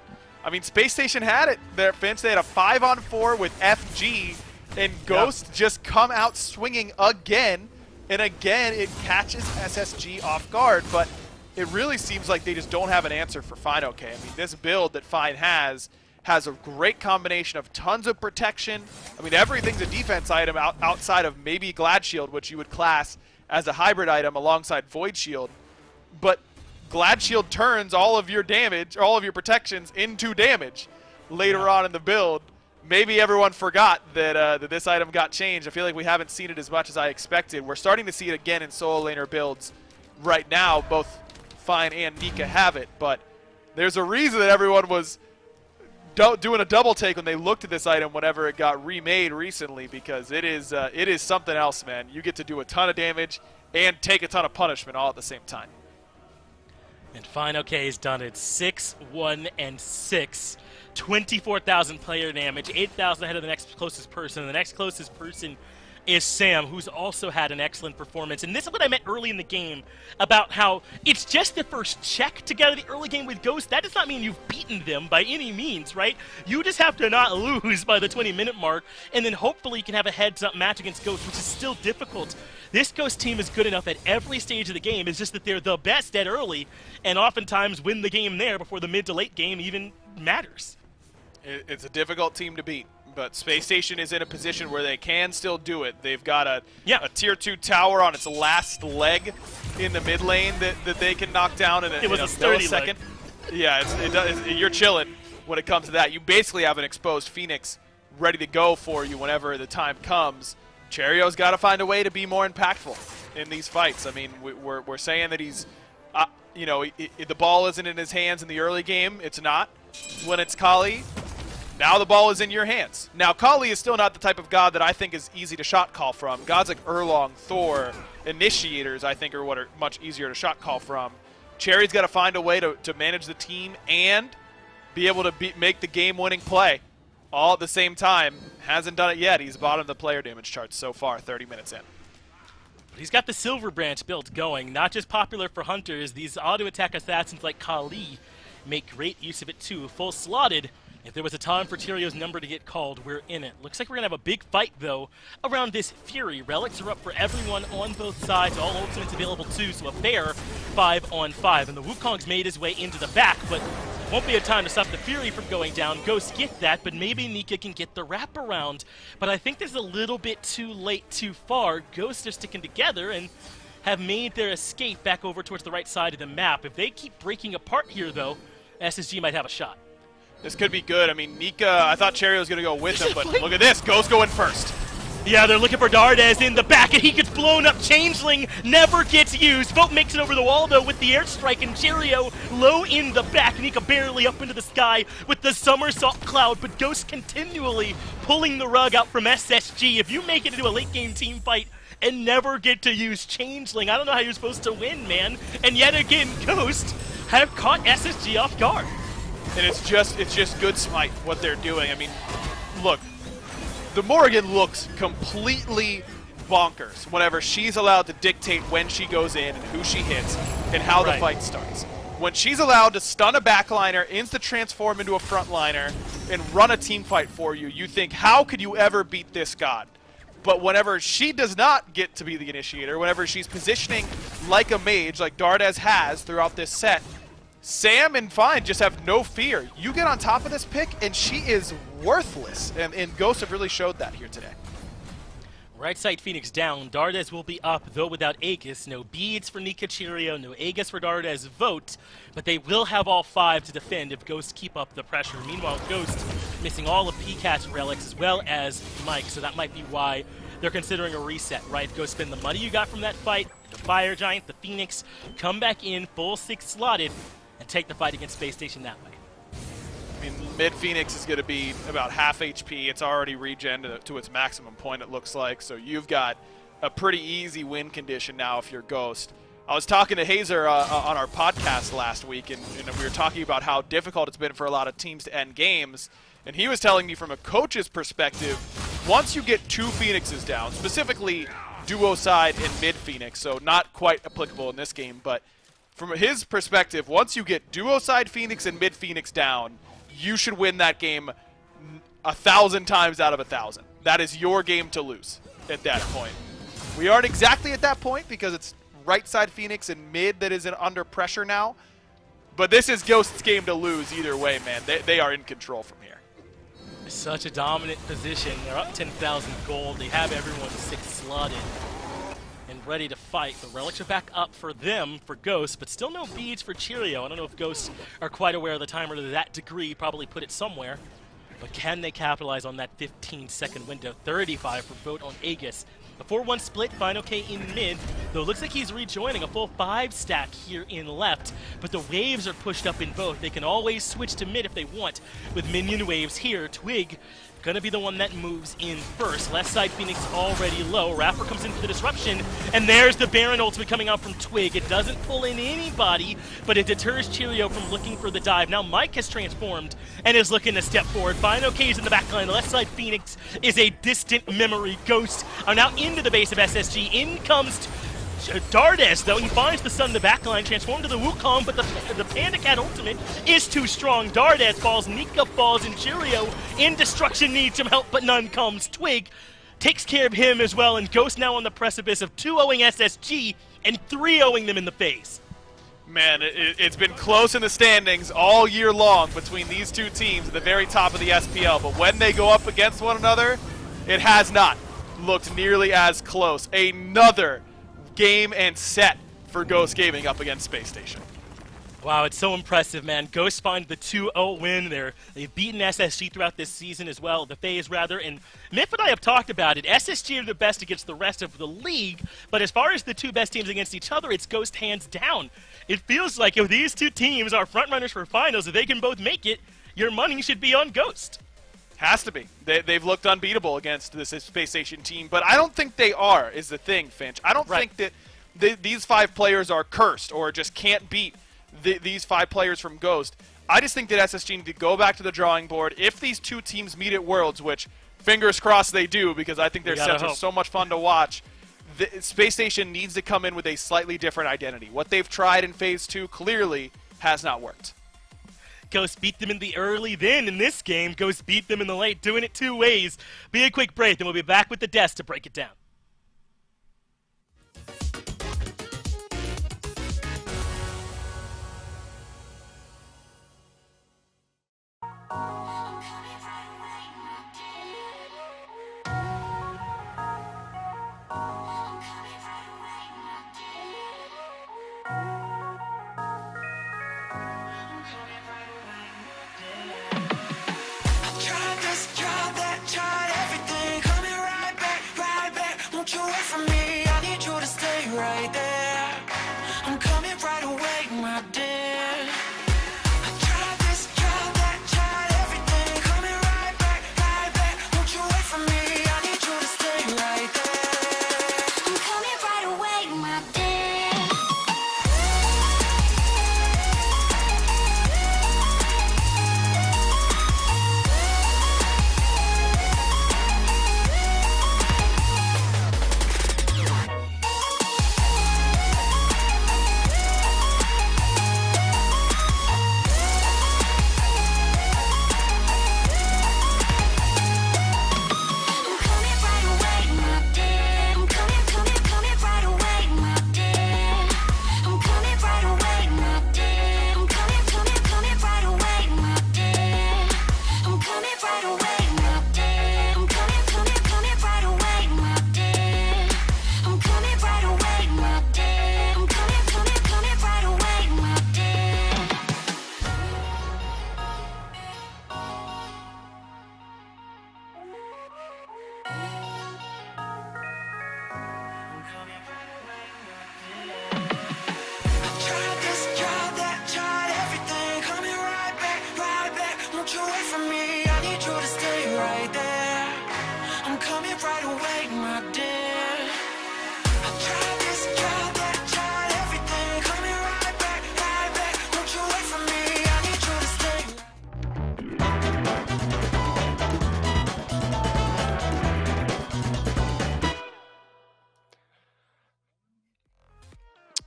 I mean, Space Station had it there, Finch. They had a 5-on-4 with FG, and Ghost just come out swinging again, and again it catches SSG off guard, but it really seems like they just don't have an answer for Fino K. I mean, this build that Fine has a great combination of tons of protection. I mean, everything's a defense item outside of maybe Glad Shield, which you would class as a hybrid item alongside Void Shield. But Glad Shield turns all of your damage, all of your protections into damage later on in the build. Maybe everyone forgot that, that this item got changed. I feel like we haven't seen it as much as I expected. We're starting to see it again in solo laner builds right now. Both Fine and Nika have it, but there's a reason that everyone was doing a double take when they looked at this item whenever it got remade recently, because it is something else, man. You get to do a ton of damage and take a ton of punishment all at the same time. And Fine has done it 6-1-6, 24,000 player damage, 8,000 ahead of the next closest person. The next closest person is Sam, who's also had an excellent performance. And this is what I meant early in the game about how it's just the first check to get out of the early game with Ghost. That does not mean you've beaten them by any means, right? You just have to not lose by the 20-minute mark, and then hopefully you can have a heads-up match against Ghost, which is still difficult. This Ghost team is good enough at every stage of the game. It's just that they're the best at early, and oftentimes win the game there before the mid to late game even matters. It's a difficult team to beat. but Space Station is in a position where they can still do it. They've got a tier 2 tower on its last leg in the mid lane that they can knock down in a millisecond. Yeah, you're chilling when it comes to that. You basically have an exposed Phoenix ready to go for you whenever the time comes. Cherio's got to find a way to be more impactful in these fights. I mean, we're saying that he's, the ball isn't in his hands in the early game. It's not when it's Kali. Now the ball is in your hands. Now, Kali is still not the type of god that I think is easy to shot call from. Gods like Erlong, Thor, Initiators, I think, are what are much easier to shot call from. Cherry's got to find a way to manage the team and be able to make the game-winning play all at the same time. Hasn't done it yet. He's bottom of the player damage charts so far, 30 minutes in. He's got the Silver Branch build going, not just popular for hunters. These auto-attack assassins like Kali make great use of it too. Full slotted. If there was a time for Tyrio's number to get called, we're in it. Looks like we're going to have a big fight, though, around this Fury. Relics are up for everyone on both sides. All ultimates available, too, so a fair 5-on-5. And the Wukong's made his way into the back, but won't be a time to stop the Fury from going down. Ghost get that, but maybe Nika can get the wraparound. But I think there's a little bit too late, too far. Ghosts are sticking together and have made their escape back over towards the right side of the map. If they keep breaking apart here, though, SSG might have a shot. This could be good. I mean, Nika, I thought Cherry was going to go with him, but look at this. Ghost going first. Yeah, they're looking for Dardes in the back, and he gets blown up. Changeling never gets used. Vote makes it over the wall, though, with the airstrike, and Cheerio low in the back. Nika barely up into the sky with the somersault cloud, but Ghost continually pulling the rug out from SSG. If you make it into a late-game team fight and never get to use Changeling, I don't know how you're supposed to win, man. And yet again, Ghost have caught SSG off guard. And it's just good Smite, what they're doing. I mean, look, the Morrigan looks completely bonkers whenever she's allowed to dictate when she goes in and who she hits and how the fight starts. When she's allowed to stun a backliner, insta-transform into a frontliner, and run a team fight for you, you think, how could you ever beat this god? But whenever she does not get to be the initiator, whenever she's positioning like a mage, like Dardes has throughout this set, Sam and Fine just have no fear. You get on top of this pick, and she is worthless. And Ghosts have really showed that here today. Right side Phoenix down. Dardes will be up, though without Aegis. No beads for Nika Cheerio, no Aegis for Dardes Vote. But they will have all 5 to defend if Ghosts keep up the pressure. Meanwhile, Ghost missing all of PCAT's relics as well as Mike, so that might be why they're considering a reset, right? Go spend the money you got from that fight, the Fire Giant, the Phoenix, come back in, full 6 slotted, and take the fight against Space Station that way. I mean, mid-Phoenix is going to be about half HP. It's already regen to its maximum point, it looks like. So you've got a pretty easy win condition now if you're Ghost. I was talking to Hazer on our podcast last week, and we were talking about how difficult it's been for a lot of teams to end games. And he was telling me from a coach's perspective, once you get 2 Phoenixes down, specifically duo side and mid-Phoenix, so not quite applicable in this game, but from his perspective, once you get duo side Phoenix and mid Phoenix down, you should win that game 1,000 times out of 1,000. That is your game to lose at that point. We aren't exactly at that point because it's right side Phoenix and mid that is under pressure now. But this is Ghost's game to lose either way, man. They are in control from here. Such a dominant position. They're up 10,000 gold. They have everyone 6 slotted and ready to fight. The relics are back up for them, for Ghosts, but still no beads for Cheerio. I don't know if Ghosts are quite aware of the timer to that degree, probably put it somewhere. But can they capitalize on that 15-second window? 35 for Vote on Aegis. A 4-1 split, Final K in mid, though it looks like he's rejoining a full 5 stack here in left, but the waves are pushed up in both. They can always switch to mid if they want. With minion waves here, Twig gonna be the one that moves in first. Left side Phoenix already low. Rapper comes in for the disruption, and there's the Baron ultimate coming out from Twig. It doesn't pull in anybody, but it deters Cheerio from looking for the dive. Now Mike has transformed and is looking to step forward. Final K's in the backline. The left side Phoenix is a distant memory. Ghosts are now into the base of SSG. In comes Dardes, though. He finds the sun in the backline, transformed to the Wukong, but the Panda Cat ultimate is too strong. Dardes falls, Nika falls, and Cheerio in destruction needs some help, but none comes. Twig takes care of him as well, and Ghost now on the precipice of 2-0ing SSG and 3-0ing them in the face. Man, it's been close in the standings all year long between these two teams at the very top of the SPL, but when they go up against one another, it has not looked nearly as close. Another game and set for Ghost Gaming up against Space Station. Wow, it's so impressive, man. Ghost find the 2-0 win there. They've beaten SSG throughout this season as well, the phase rather, and Myth and I have talked about it. SSG are the best against the rest of the league, but as far as the two best teams against each other, it's Ghost hands down. It feels like if these two teams are frontrunners for finals, if they can both make it, your money should be on Ghost. Has to be. They've looked unbeatable against this Space Station team, but I don't think they are, is the thing, Finch. I don't think that these 5 players are cursed or just can't beat these 5 players from Ghost. I just think that SSG need to go back to the drawing board. If these two teams meet at Worlds, which fingers crossed they do, because I think their sets are so much fun to watch, the Space Station needs to come in with a slightly different identity. What they've tried in Phase 2 clearly has not worked. Ghost beat them in the early, then in this game, Ghost beat them in the late, doing it 2 ways. Be a quick break, then we'll be back with the desk to break it down.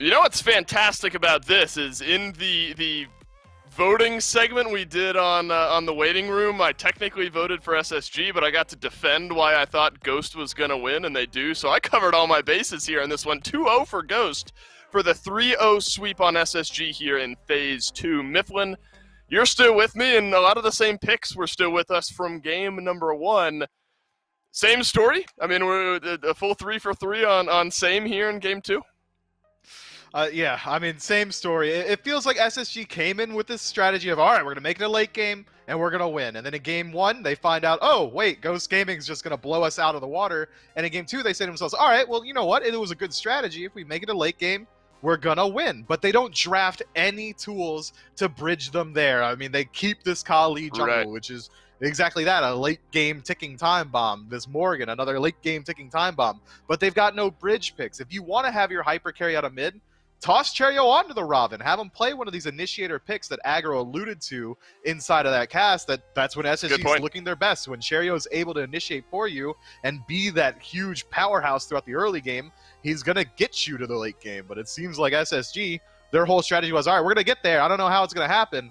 You know what's fantastic about this is in the voting segment we did on the waiting room, I technically voted for SSG, but I got to defend why I thought Ghost was going to win, and they do. So I covered all my bases here in this one. 2-0 for Ghost for the 3-0 sweep on SSG here in Phase 2. Mifflin, you're still with me, and a lot of the same picks were still with us from game number 1. Same story? I mean, we're a full 3 for 3 on same here in game 2? Yeah, I mean, same story. It feels like SSG came in with this strategy of, all right, we're going to make it a late game, and we're going to win. And then in game 1, they find out, oh, wait, Ghost Gaming's just going to blow us out of the water. And in game 2, they say to themselves, all right, well, you know what? It was a good strategy. If we make it a late game, we're going to win. But they don't draft any tools to bridge them there. I mean, they keep this Kali jungle, which is exactly that, a late game ticking time bomb. This Morgan, another late game ticking time bomb. But they've got no bridge picks. If you want to have your hyper carry out of mid, toss Cherio onto the Robin. Have him play one of these initiator picks that Aggro alluded to inside of that cast. That's when SSG is looking their best. When Cherio is able to initiate for you and be that huge powerhouse throughout the early game, he's going to get you to the late game. But it seems like SSG, their whole strategy was, all right, we're going to get there. I don't know how it's going to happen.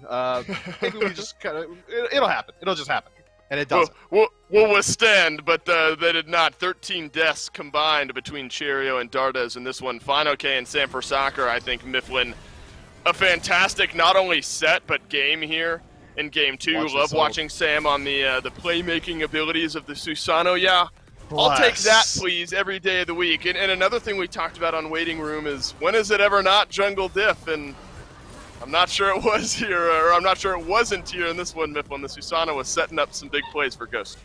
Maybe we just kind of, it'll happen. It'll just happen. And it doesn't. We'll withstand, but they did not. 13 deaths combined between Cherio and Dardes in this one. Fino K and Sanford Soccer, I think Mifflin a fantastic not only set but game here in Game 2. Love watching Sam on the playmaking abilities of the Susano. Yeah, I'll take that, please, every day of the week. And another thing we talked about on Waiting Room is, when is it ever not jungle diff? And I'm not sure it was here, or I'm not sure it wasn't here in this one, Mifflin. The Susano was setting up some big plays for Ghost.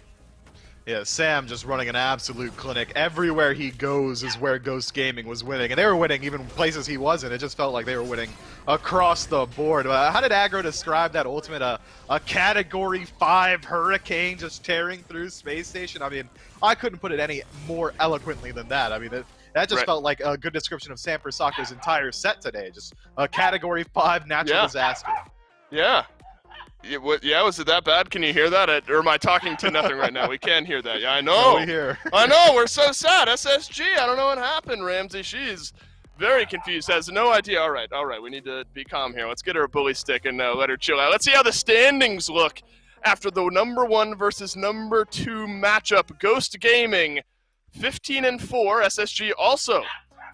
Yeah, Sam just running an absolute clinic. Everywhere he goes is where Ghost Gaming was winning. And they were winning even places he wasn't. It just felt like they were winning across the board. How did Aggro describe that ultimate? A Category 5 hurricane just tearing through Space Station? I mean, I couldn't put it any more eloquently than that. I mean, that just felt like a good description of Sam Soccer's entire set today. Just a Category 5 natural disaster. Yeah. Yeah, was it that bad? Can you hear that? Or am I talking to nothing right now? We can hear that. Yeah, I know. No, we hear. I know. We're so sad. SSG. I don't know what happened, Ramsey. She's very confused. Has no idea. All right. We need to be calm here. Let's get her a bully stick and let her chill out. Let's see how the standings look after the #1 versus #2 matchup. Ghost Gaming, 15-4. SSG also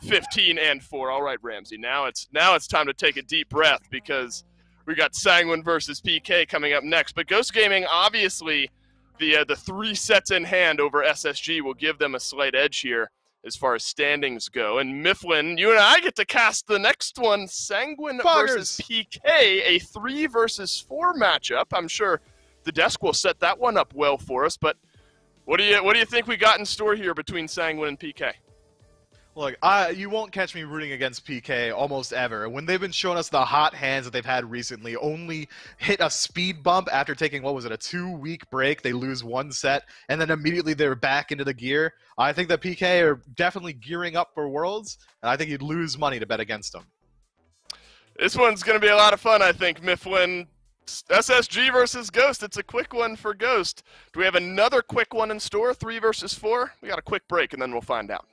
15-4. All right, Ramsey. Now it's time to take a deep breath, because we got Sanguine versus PK coming up next. But Ghost Gaming, obviously, the 3 sets in hand over SSG will give them a slight edge here as far as standings go. And Mifflin, you and I get to cast the next one, Sanguine versus PK, a 3 versus 4 matchup. I'm sure the desk will set that one up well for us. But what do you think we got in store here between Sanguine and PK? Look, you won't catch me rooting against PK almost ever. When they've been showing us the hot hands that they've had recently, only hit a speed bump after taking, what was it, a 2-week break. They lose 1 set, and then immediately they're back into the gear. I think that PK are definitely gearing up for Worlds, and I think you'd lose money to bet against them. This one's going to be a lot of fun, I think, Mifflin. SSG versus Ghost. It's a quick one for Ghost. Do we have another quick one in store, 3 versus 4? We got a quick break, and then we'll find out.